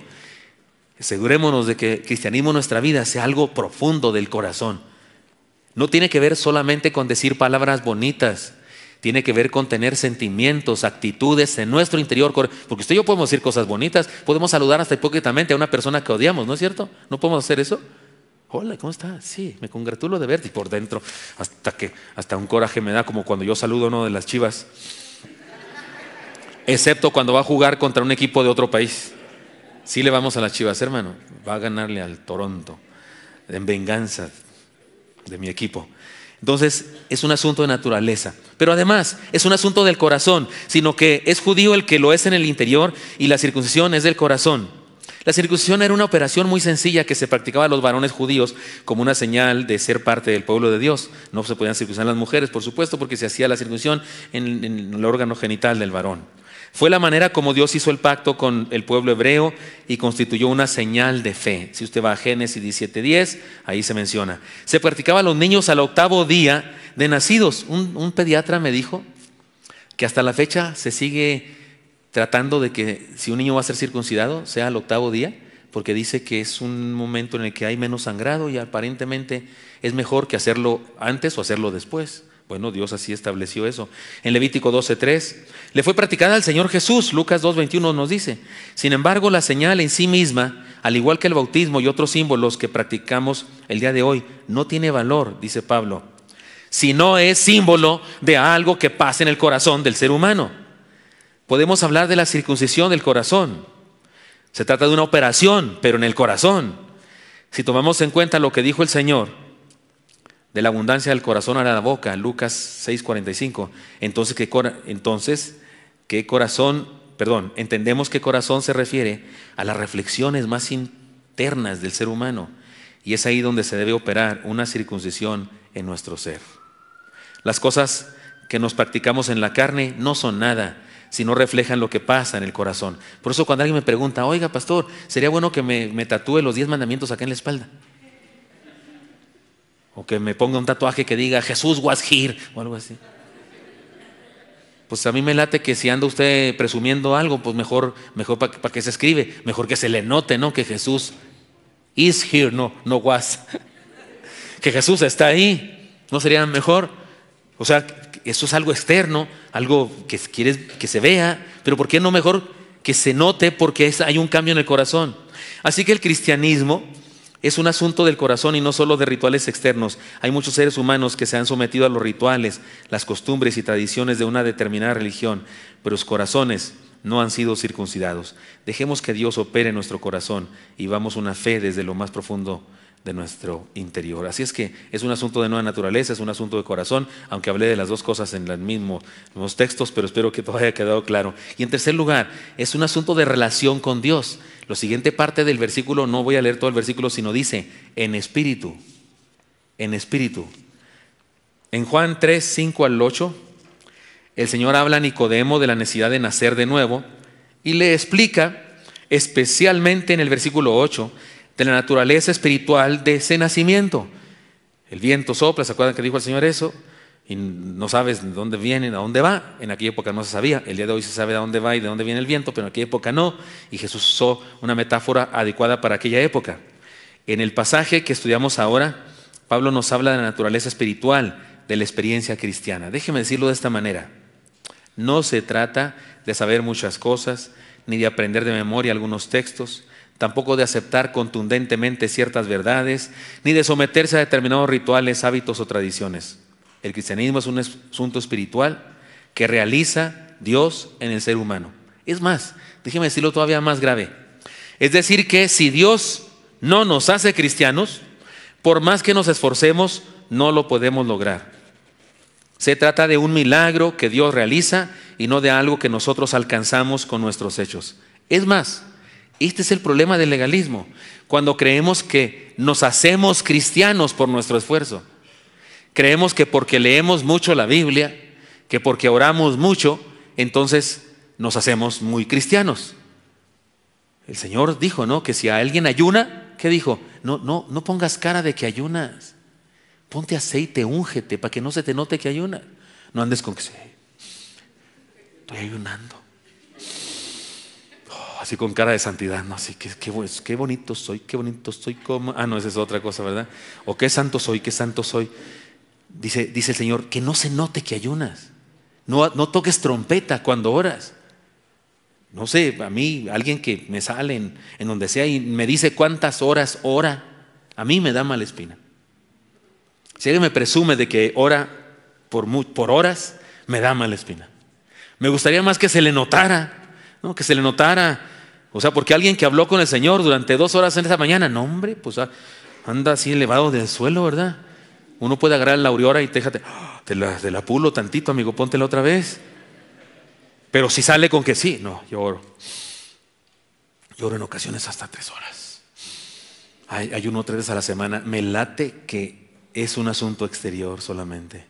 Asegurémonos de que el cristianismo en nuestra vida sea algo profundo del corazón. No tiene que ver solamente con decir palabras bonitas, tiene que ver con tener sentimientos, actitudes en nuestro interior. Porque usted y yo podemos decir cosas bonitas, podemos saludar hasta hipócritamente a una persona que odiamos, ¿no es cierto? ¿No podemos hacer eso? Hola, ¿cómo está? Sí, me congratulo de verte. Y por dentro, hasta un coraje me da, como cuando yo saludo a uno de las Chivas, excepto cuando va a jugar contra un equipo de otro país. Sí le vamos a las Chivas, hermano, va a ganarle al Toronto, en venganza de mi equipo. Entonces es un asunto de naturaleza, pero además es un asunto del corazón, sino que es judío el que lo es en el interior, y la circuncisión es del corazón. La circuncisión era una operación muy sencilla que se practicaba a los varones judíos como una señal de ser parte del pueblo de Dios. No se podían circuncidar las mujeres, por supuesto, porque se hacía la circuncisión en el órgano genital del varón. Fue la manera como Dios hizo el pacto con el pueblo hebreo y constituyó una señal de fe. Si usted va a Génesis 17:10, ahí se menciona. Se practicaba a los niños al 8º día de nacidos. Un pediatra me dijo que hasta la fecha se sigue tratando de que si un niño va a ser circuncidado sea al 8º día, porque dice que es un momento en el que hay menos sangrado y aparentemente es mejor que hacerlo antes o hacerlo después. Bueno, Dios así estableció eso. En Levítico 12:3 le fue practicada al Señor Jesús. Lucas 2:21 nos dice: sin embargo, la señal en sí misma, al igual que el bautismo y otros símbolos que practicamos el día de hoy, no tiene valor, dice Pablo, si no es símbolo de algo que pasa en el corazón del ser humano. Podemos hablar de la circuncisión del corazón. Se trata de una operación, pero en el corazón. Si tomamos en cuenta lo que dijo el Señor: de la abundancia del corazón a la boca, Lucas 6:45. Entendemos que corazón se refiere a las reflexiones más internas del ser humano, y es ahí donde se debe operar una circuncisión en nuestro ser. Las cosas que nos practicamos en la carne no son nada si no reflejan lo que pasa en el corazón. Por eso cuando alguien me pregunta, oiga pastor, sería bueno que me tatúe los 10 mandamientos acá en la espalda, o que me ponga un tatuaje que diga Jesús was here o algo así. Pues a mí me late que si anda usted presumiendo algo, pues mejor para que se escribe, mejor que se le note, ¿no? Que Jesús is here, no was. Que Jesús está ahí, ¿no sería mejor? O sea, eso es algo externo, algo que quieres que se vea, pero ¿por qué no mejor que se note? Porque hay un cambio en el corazón. Así que el cristianismo es un asunto del corazón y no solo de rituales externos. Hay muchos seres humanos que se han sometido a los rituales, las costumbres y tradiciones de una determinada religión, pero sus corazones no han sido circuncidados. Dejemos que Dios opere en nuestro corazón y vamos una fe desde lo más profundo de nuestro interior. Así es que es un asunto de nueva naturaleza, es un asunto de corazón, aunque hablé de las dos cosas en los mismos textos, pero espero que todo haya quedado claro. Y en tercer lugar, es un asunto de relación con Dios. La siguiente parte del versículo, no voy a leer todo el versículo, sino dice, en espíritu, en espíritu. En Juan 3, 5 al 8, el Señor habla a Nicodemo de la necesidad de nacer de nuevo y le explica, especialmente en el versículo 8, de la naturaleza espiritual de ese nacimiento. El viento sopla, ¿se acuerdan que dijo el Señor eso? Y no sabes de dónde viene, a dónde va. En aquella época no se sabía, el día de hoy se sabe de dónde va y de dónde viene el viento, pero en aquella época no, y Jesús usó una metáfora adecuada para aquella época. En el pasaje que estudiamos ahora, Pablo nos habla de la naturaleza espiritual de la experiencia cristiana. Déjeme decirlo de esta manera: no se trata de saber muchas cosas, ni de aprender de memoria algunos textos, tampoco de aceptar contundentemente ciertas verdades, ni de someterse a determinados rituales, hábitos o tradiciones. El cristianismo es un asunto espiritual que realiza Dios en el ser humano. Es más, déjeme decirlo todavía más grave. Es decir que si Dios no nos hace cristianos, por más que nos esforcemos, no lo podemos lograr. Se trata de un milagro que Dios realiza y no de algo que nosotros alcanzamos con nuestros hechos. Es más, este es el problema del legalismo, cuando creemos que nos hacemos cristianos por nuestro esfuerzo. Creemos que porque leemos mucho la Biblia, que porque oramos mucho, entonces nos hacemos muy cristianos. El Señor dijo, ¿no?, que si a alguien ayuna, ¿qué dijo? No pongas cara de que ayunas. Ponte aceite, úngete para que no se te note que ayunas. No andes con que estoy ayunando. Así con cara de santidad, no, así qué bonito soy, como. No, esa es otra cosa, ¿verdad? O qué santo soy. Dice el Señor, que no se note que ayunas. No toques trompeta cuando oras. No sé, a mí, alguien que me sale en donde sea y me dice cuántas horas ora, a mí me da mala espina. Si alguien me presume de que ora por horas, me da mala espina. Me gustaría más que se le notara, ¿no? Que se le notara. O sea, porque alguien que habló con el Señor durante 2 horas en esa mañana, no hombre, pues anda así elevado del suelo, ¿verdad? Uno puede agarrar la aureola y déjate, te la pulo tantito, amigo, póntela otra vez. Pero si sale con que sí, no, yo oro en ocasiones hasta 3 horas. Ayuno 3 veces a la semana. Me late que es un asunto exterior solamente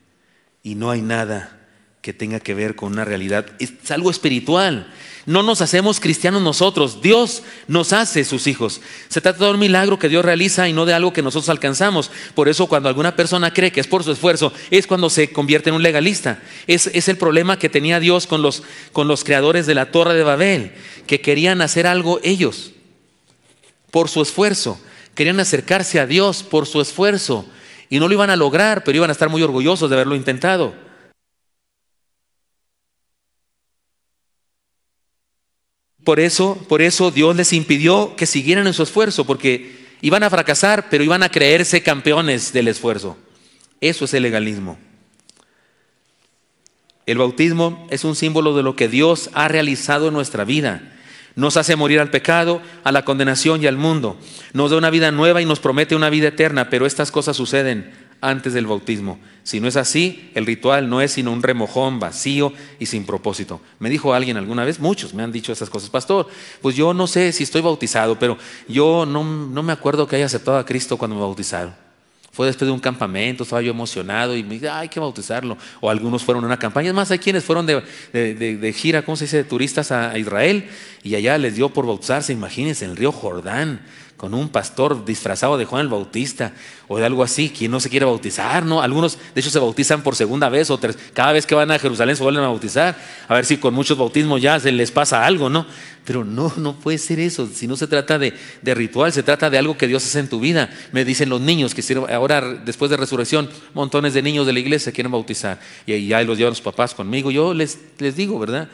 y no hay nada que tenga que ver con una realidad. Es algo espiritual. No nos hacemos cristianos nosotros, Dios nos hace sus hijos. Se trata de un milagro que Dios realiza y no de algo que nosotros alcanzamos. Por eso cuando alguna persona cree que es por su esfuerzo, es cuando se convierte en un legalista. Es el problema que tenía Dios con los creadores de la Torre de Babel, que querían hacer algo ellos por su esfuerzo. Querían acercarse a Dios por su esfuerzo y no lo iban a lograr, pero iban a estar muy orgullosos de haberlo intentado. Por eso Dios les impidió que siguieran en su esfuerzo, porque iban a fracasar, pero iban a creerse campeones del esfuerzo. Eso es el legalismo. El bautismo es un símbolo de lo que Dios ha realizado en nuestra vida. Nos hace morir al pecado, a la condenación y al mundo. Nos da una vida nueva y nos promete una vida eterna, pero estas cosas suceden antes del bautismo. Si no es así, el ritual no es sino un remojón vacío y sin propósito. Me dijo alguien alguna vez, muchos me han dicho esas cosas, pastor, pues yo no sé si estoy bautizado, pero yo no me acuerdo que haya aceptado a Cristo cuando me bautizaron. Fue después de un campamento, estaba yo emocionado y me dije, hay que bautizarlo. O algunos fueron a una campaña. Es más, hay quienes fueron de gira, ¿cómo se dice?, de turistas a Israel, y allá les dio por bautizarse, imagínense, en el río Jordán, con un pastor disfrazado de Juan el Bautista o de algo así. ¿Quién no se quiere bautizar, no? Algunos de hecho se bautizan por segunda vez o cada vez que van a Jerusalén se vuelven a bautizar, a ver si con muchos bautismos ya se les pasa algo, ¿no? Pero no puede ser eso. Si no se trata de ritual, se trata de algo que Dios hace en tu vida. Me dicen los niños que ahora después de resurrección montones de niños de la iglesia se quieren bautizar y ya los llevan los papás conmigo. Yo les digo, ¿verdad?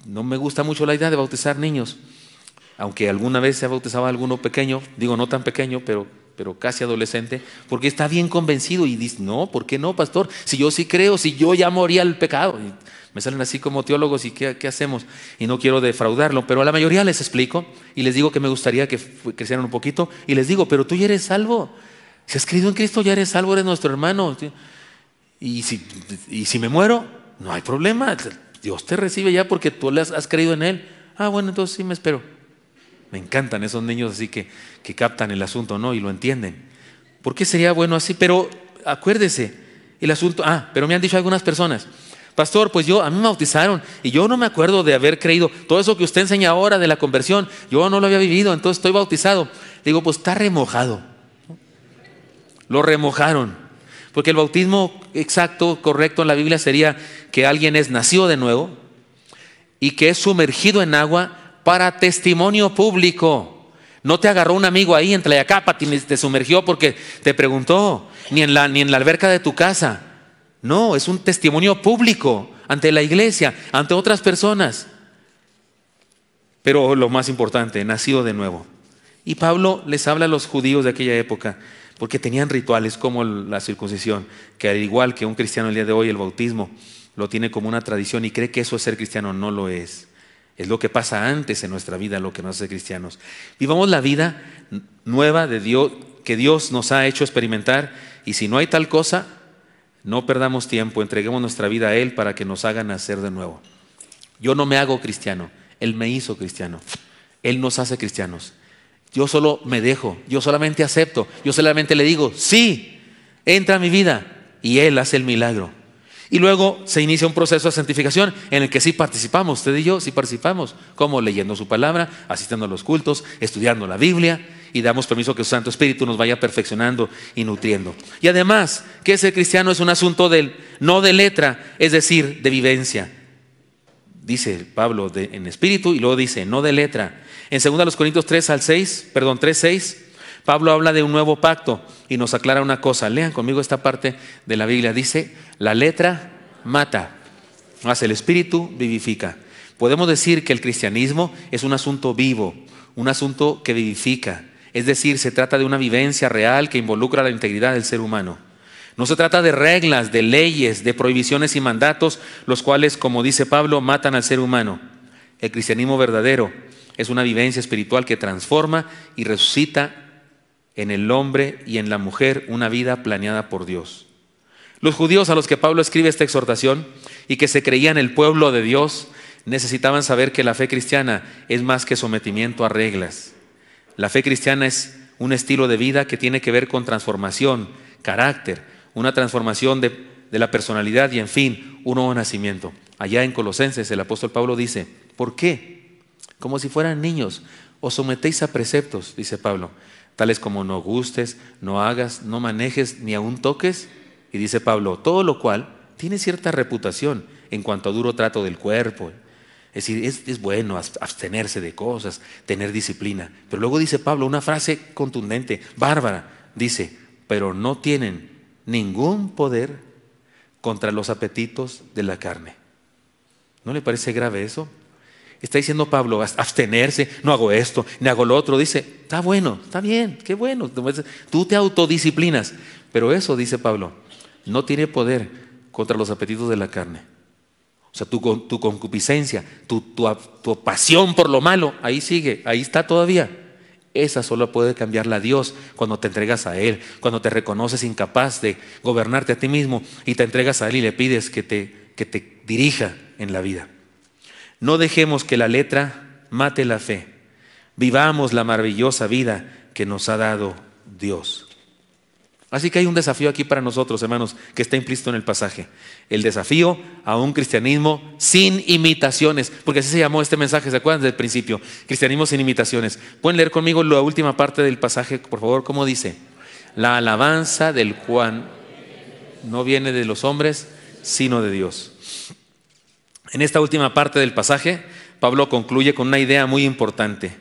No me gusta mucho la idea de bautizar niños, aunque alguna vez se ha bautizado a alguno pequeño, digo no tan pequeño, pero casi adolescente, porque está bien convencido y dice, no, ¿por qué no, pastor? Si yo sí creo, si yo ya moría al pecado. Y me salen así como teólogos y ¿qué hacemos? Y no quiero defraudarlo, pero a la mayoría les explico y les digo que me gustaría que crecieran un poquito y les digo, pero tú ya eres salvo. Si has creído en Cristo ya eres salvo, eres nuestro hermano. Y si me muero, no hay problema. Dios te recibe ya porque tú has creído en Él. Ah, bueno, entonces sí me espero. Me encantan esos niños así que captan el asunto, ¿no? Y lo entienden. ¿Por qué sería bueno así? Pero acuérdese, el asunto... pero me han dicho algunas personas, pastor, pues a mí me bautizaron y yo no me acuerdo de haber creído. Todo eso que usted enseña ahora de la conversión, yo no lo había vivido, entonces estoy bautizado. Digo, pues está remojado. Lo remojaron. Porque el bautismo exacto, correcto en la Biblia sería que alguien es nacido de nuevo y que es sumergido en agua para testimonio público. No te agarró un amigo ahí en Tlayacapa, te sumergió porque te preguntó, ni en la alberca de tu casa. No, es un testimonio público ante la iglesia, ante otras personas. Pero lo más importante, nacido de nuevo. Y Pablo les habla a los judíos de aquella época, porque tenían rituales como la circuncisión, que al igual que un cristiano el día de hoy, el bautismo lo tiene como una tradición y cree que eso es ser cristiano. No lo es. Es lo que pasa antes en nuestra vida, lo que nos hace cristianos. Vivamos la vida nueva de Dios, que Dios nos ha hecho experimentar, y si no hay tal cosa, no perdamos tiempo, entreguemos nuestra vida a Él para que nos haga nacer de nuevo. Yo no me hago cristiano, Él me hizo cristiano. Él nos hace cristianos. Yo solo me dejo, yo solamente acepto, yo solamente le digo, sí, entra a mi vida, y Él hace el milagro. Y luego se inicia un proceso de santificación en el que sí participamos, usted y yo sí participamos, como leyendo su palabra, asistiendo a los cultos, estudiando la Biblia, y damos permiso que su Santo Espíritu nos vaya perfeccionando y nutriendo. Y además, que ser cristiano es un asunto no de letra, es decir, de vivencia. Dice Pablo en espíritu y luego dice no de letra. En 2 Corintios 3:6, Pablo habla de un nuevo pacto y nos aclara una cosa. Lean conmigo esta parte de la Biblia. Dice, la letra mata, mas el espíritu vivifica. Podemos decir que el cristianismo es un asunto vivo, un asunto que vivifica. Es decir, se trata de una vivencia real que involucra la integridad del ser humano. No se trata de reglas, de leyes, de prohibiciones y mandatos, los cuales, como dice Pablo, matan al ser humano. El cristianismo verdadero es una vivencia espiritual que transforma y resucita en el hombre y en la mujer una vida planeada por Dios. Los judíos a los que Pablo escribe esta exhortación y que se creían el pueblo de Dios, necesitaban saber que la fe cristiana es más que sometimiento a reglas. La fe cristiana es un estilo de vida que tiene que ver con transformación, carácter, una transformación de la personalidad y, en fin, un nuevo nacimiento. Allá en Colosenses el apóstol Pablo dice, ¿por qué? Como si fueran niños, os sometéis a preceptos, dice Pablo, tales como no gustes, no hagas, no manejes, ni aun toques. Y dice Pablo, todo lo cual tiene cierta reputación en cuanto a duro trato del cuerpo. Es decir, es bueno abstenerse de cosas, tener disciplina. Pero luego dice Pablo una frase contundente, bárbara. Dice, pero no tienen ningún poder contra los apetitos de la carne. ¿No le parece grave eso? Está diciendo Pablo, abstenerse, no hago esto, ni hago lo otro. Dice, está bueno, está bien, qué bueno. Tú te autodisciplinas. Pero eso, dice Pablo, no tiene poder contra los apetitos de la carne. O sea, tu concupiscencia, tu pasión por lo malo, ahí sigue, ahí está todavía. Esa solo puede cambiarla Dios cuando te entregas a Él, cuando te reconoces incapaz de gobernarte a ti mismo y te entregas a Él y le pides que te dirija en la vida. No dejemos que la letra mate la fe. Vivamos la maravillosa vida que nos ha dado Dios. Así que hay un desafío aquí para nosotros, hermanos, que está implícito en el pasaje. El desafío a un cristianismo sin imitaciones, porque así se llamó este mensaje, ¿se acuerdan del principio? Cristianismo sin imitaciones. ¿Pueden leer conmigo la última parte del pasaje, por favor? ¿Cómo dice? La alabanza del cual no viene de los hombres, sino de Dios. En esta última parte del pasaje, Pablo concluye con una idea muy importante.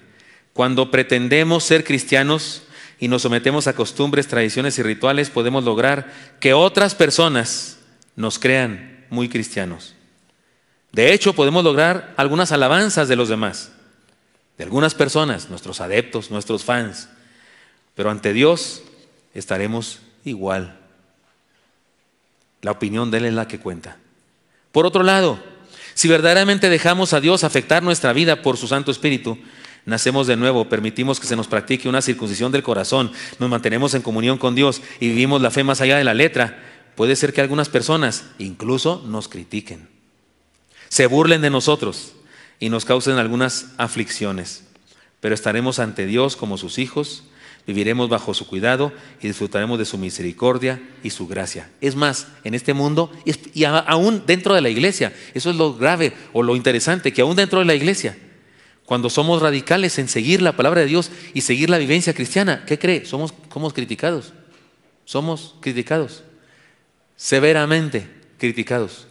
Cuando pretendemos ser cristianos y nos sometemos a costumbres, tradiciones y rituales, podemos lograr que otras personas nos crean muy cristianos. De hecho, podemos lograr algunas alabanzas de los demás, de algunas personas, nuestros adeptos, nuestros fans. Pero ante Dios estaremos igual. La opinión de Él es la que cuenta. Por otro lado, si verdaderamente dejamos a Dios afectar nuestra vida por su Santo Espíritu, nacemos de nuevo, permitimos que se nos practique una circuncisión del corazón, nos mantenemos en comunión con Dios y vivimos la fe más allá de la letra, puede ser que algunas personas incluso nos critiquen, se burlen de nosotros y nos causen algunas aflicciones, pero estaremos ante Dios como sus hijos, viviremos bajo su cuidado y disfrutaremos de su misericordia y su gracia. Es más, en este mundo y aún dentro de la iglesia, eso es lo grave o lo interesante, que aún dentro de la iglesia, cuando somos radicales en seguir la palabra de Dios y seguir la vivencia cristiana, ¿qué cree? Somos criticados. Somos criticados. Severamente criticados.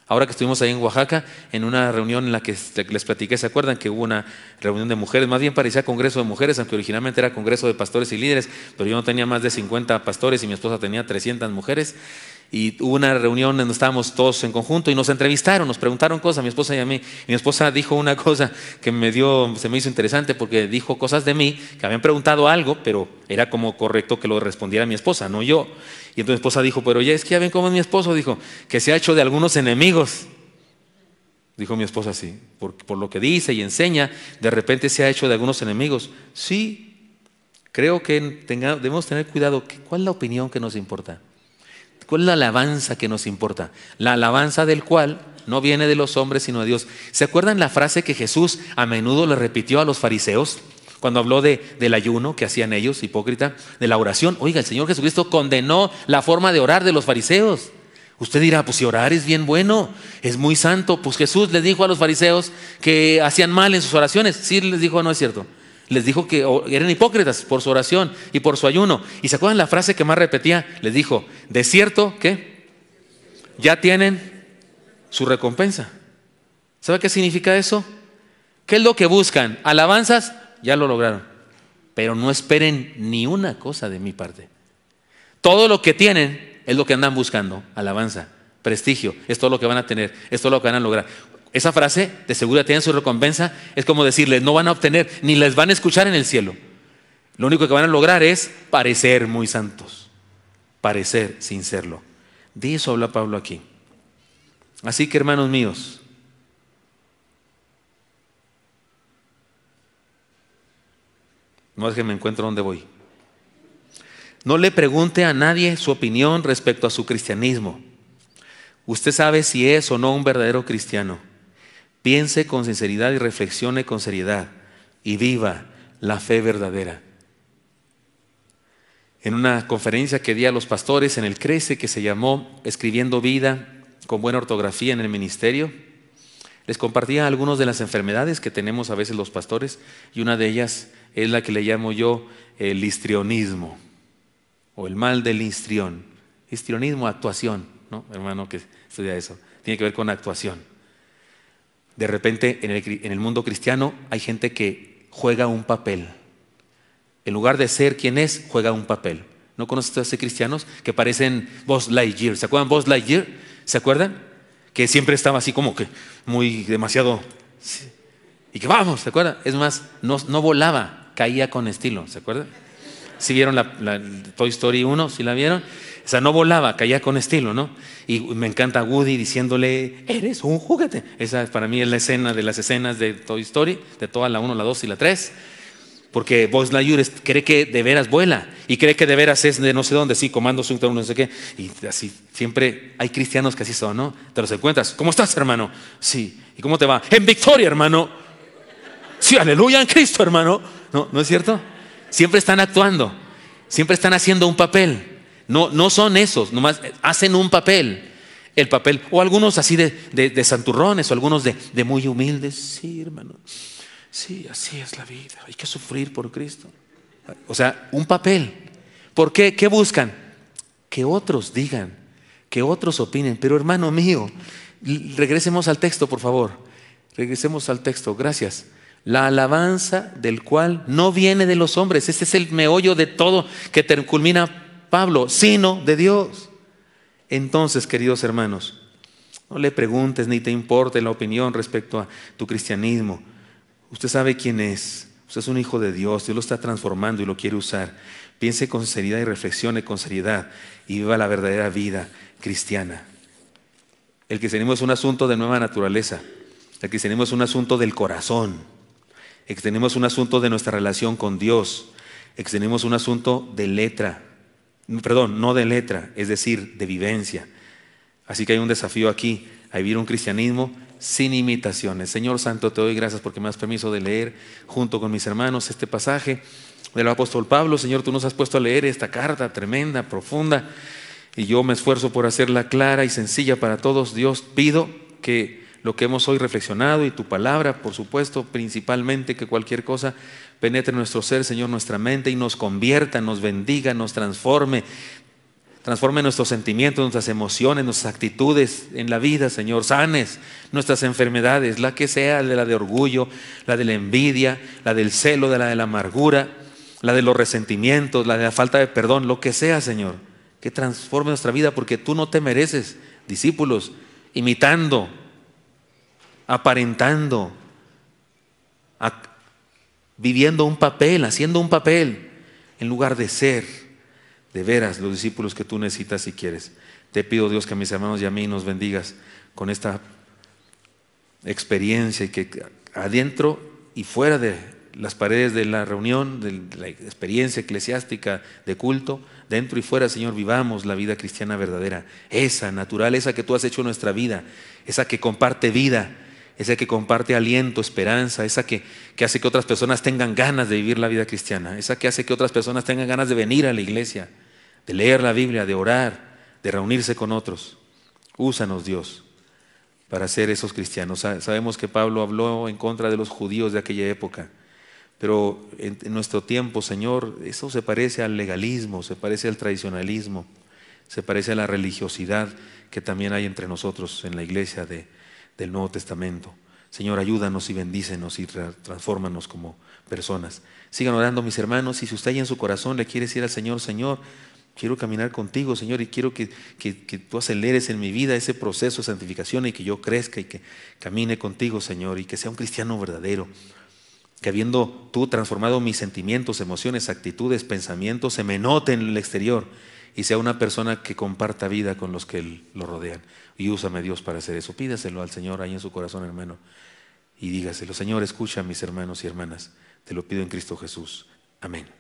Ahora que estuvimos ahí en Oaxaca, en una reunión en la que les platiqué, ¿se acuerdan que hubo una reunión de mujeres? Más bien parecía congreso de mujeres, aunque originalmente era congreso de pastores y líderes, pero yo no tenía más de 50 pastores y mi esposa tenía 300 mujeres. Y hubo una reunión donde estábamos todos en conjunto y nos entrevistaron, nos preguntaron cosas a mi esposa y a mí. Y mi esposa dijo una cosa que se me hizo interesante porque dijo cosas de mí que habían preguntado algo, pero era como correcto que lo respondiera mi esposa, no yo. Y entonces mi esposa dijo, pero ya es que ya ven cómo es mi esposo, dijo, que se ha hecho de algunos enemigos. Dijo mi esposa así, por lo que dice y enseña, de repente se ha hecho de algunos enemigos. Sí, creo que debemos tener cuidado. ¿Cuál es la opinión que nos importa? ¿Cuál es la alabanza que nos importa? La alabanza del cual no viene de los hombres sino de Dios. ¿Se acuerdan la frase que Jesús a menudo le repitió a los fariseos? Cuando habló del ayuno que hacían ellos, hipócrita, de la oración. Oiga, el Señor Jesucristo condenó la forma de orar de los fariseos. Usted dirá, pues si orar es bien bueno, es muy santo. Pues Jesús les dijo a los fariseos que hacían mal en sus oraciones. Sí les dijo, no es cierto. Les dijo que eran hipócritas por su oración y por su ayuno. ¿Y se acuerdan la frase que más repetía? Les dijo, de cierto, ¿qué? Ya tienen su recompensa. ¿Sabe qué significa eso? ¿Qué es lo que buscan? ¿Alabanzas? Ya lo lograron. Pero no esperen ni una cosa de mi parte. Todo lo que tienen es lo que andan buscando. Alabanza, prestigio, es todo lo que van a tener, es todo lo que van a lograr. Esa frase, de seguro tienen su recompensa, es como decirles, no van a obtener, ni les van a escuchar en el cielo. Lo único que van a lograr es parecer muy santos, parecer sin serlo. De eso habla Pablo aquí. Así que, hermanos míos, no es que me encuentro donde voy. No le pregunte a nadie su opinión respecto a su cristianismo. Usted sabe si es o no un verdadero cristiano. Piense con sinceridad y reflexione con seriedad y viva la fe verdadera. En una conferencia que di a los pastores en el CRECE, que se llamó Escribiendo Vida con Buena Ortografía en el Ministerio, les compartía algunas de las enfermedades que tenemos a veces los pastores, y una de ellas es la que le llamo yo el histrionismo o el mal del histrión. Histrionismo, actuación, ¿no? Hermano que estudia eso, tiene que ver con actuación. De repente en el mundo cristiano hay gente que juega un papel. En lugar de ser quien es, juega un papel. ¿No conoces a esos cristianos que parecen Buzz Lightyear? ¿Se acuerdan Buzz Lightyear? ¿Se acuerdan? Que siempre estaba así como que muy demasiado... Y que vamos, ¿se acuerdan? Es más, no volaba, caía con estilo, ¿se acuerdan? ¿Sí vieron la Toy Story 1? ¿Sí la vieron? O sea, no volaba, caía con estilo, ¿no? Y me encanta Woody diciéndole, eres un juguete. Esa para mí es la escena de las escenas de Toy Story, de toda la 1, la 2 y la 3. Porque Buzz Lightyear cree que de veras vuela y cree que de veras es de no sé dónde, sí, comando su no sé qué. Y así, siempre hay cristianos que así son, ¿no? Te los encuentras. ¿Cómo estás, hermano? Sí. ¿Y cómo te va? En victoria, hermano. Sí, aleluya en Cristo, hermano. ¿No es cierto? Siempre están actuando, siempre están haciendo un papel. No son esos, nomás hacen un papel. El papel, o algunos así de santurrones, o algunos de muy humildes. Sí, hermano, sí, así es la vida, hay que sufrir por Cristo. O sea, un papel. ¿Por qué? ¿Qué buscan? Que otros digan, que otros opinen. Pero hermano mío, regresemos al texto, por favor. Regresemos al texto, gracias. La alabanza del cual no viene de los hombres. Este es el meollo de todo que culmina Pablo, sino de Dios. Entonces, queridos hermanos, no le preguntes ni te importe la opinión respecto a tu cristianismo. Usted sabe quién es. Usted es un hijo de Dios. Dios lo está transformando y lo quiere usar. Piense con seriedad y reflexione con seriedad y viva la verdadera vida cristiana. El cristianismo es un asunto de nueva naturaleza. El cristianismo es un asunto del corazón. El cristianismo es un asunto de nuestra relación con Dios. El cristianismo es un asunto de letra. Perdón, no de letra, es decir, de vivencia. Así que hay un desafío aquí, a vivir un cristianismo sin imitaciones. Señor Santo, te doy gracias porque me das permiso de leer junto con mis hermanos este pasaje del apóstol Pablo. Señor, tú nos has puesto a leer esta carta tremenda, profunda, y yo me esfuerzo por hacerla clara y sencilla para todos. Dios, pido que lo que hemos hoy reflexionado y tu palabra, por supuesto, principalmente, que cualquier cosa penetre en nuestro ser, Señor, nuestra mente, y nos convierta, nos bendiga, nos transforme nuestros sentimientos, nuestras emociones, nuestras actitudes en la vida, Señor. Sanes nuestras enfermedades, la que sea, la de orgullo, la de la envidia, la del celo, la de la amargura, la de los resentimientos, la de la falta de perdón, lo que sea, Señor, que transforme nuestra vida, porque tú no te mereces discípulos imitando, aparentando, viviendo un papel, haciendo un papel, en lugar de ser de veras los discípulos que tú necesitas y quieres. Te pido, Dios, que a mis hermanos y a mí nos bendigas con esta experiencia, y que adentro y fuera de las paredes de la reunión, de la experiencia eclesiástica de culto, dentro y fuera, Señor, vivamos la vida cristiana verdadera, esa natural, esa que tú has hecho en nuestra vida, esa que comparte vida, esa que comparte aliento, esperanza, esa que hace que otras personas tengan ganas de vivir la vida cristiana, esa que hace que otras personas tengan ganas de venir a la iglesia, de leer la Biblia, de orar, de reunirse con otros. Úsanos, Dios, para ser esos cristianos. Sabemos que Pablo habló en contra de los judíos de aquella época, pero en nuestro tiempo, Señor, eso se parece al legalismo, se parece al tradicionalismo, se parece a la religiosidad que también hay entre nosotros en la iglesia del Nuevo Testamento. Señor, ayúdanos y bendícenos y transfórmanos como personas. Sigan orando, mis hermanos, y si usted ahí en su corazón le quiere decir al Señor: Señor, quiero caminar contigo, Señor, y quiero que tú aceleres en mi vida ese proceso de santificación, y que yo crezca y que camine contigo, Señor, y que sea un cristiano verdadero, que habiendo tú transformado mis sentimientos, emociones, actitudes, pensamientos, se me note en el exterior y sea una persona que comparta vida con los que lo rodean. Y úsame, Dios, para hacer eso. Pídaselo al Señor ahí en su corazón, hermano, y dígaselo: Señor, escucha a mis hermanos y hermanas, te lo pido en Cristo Jesús. Amén.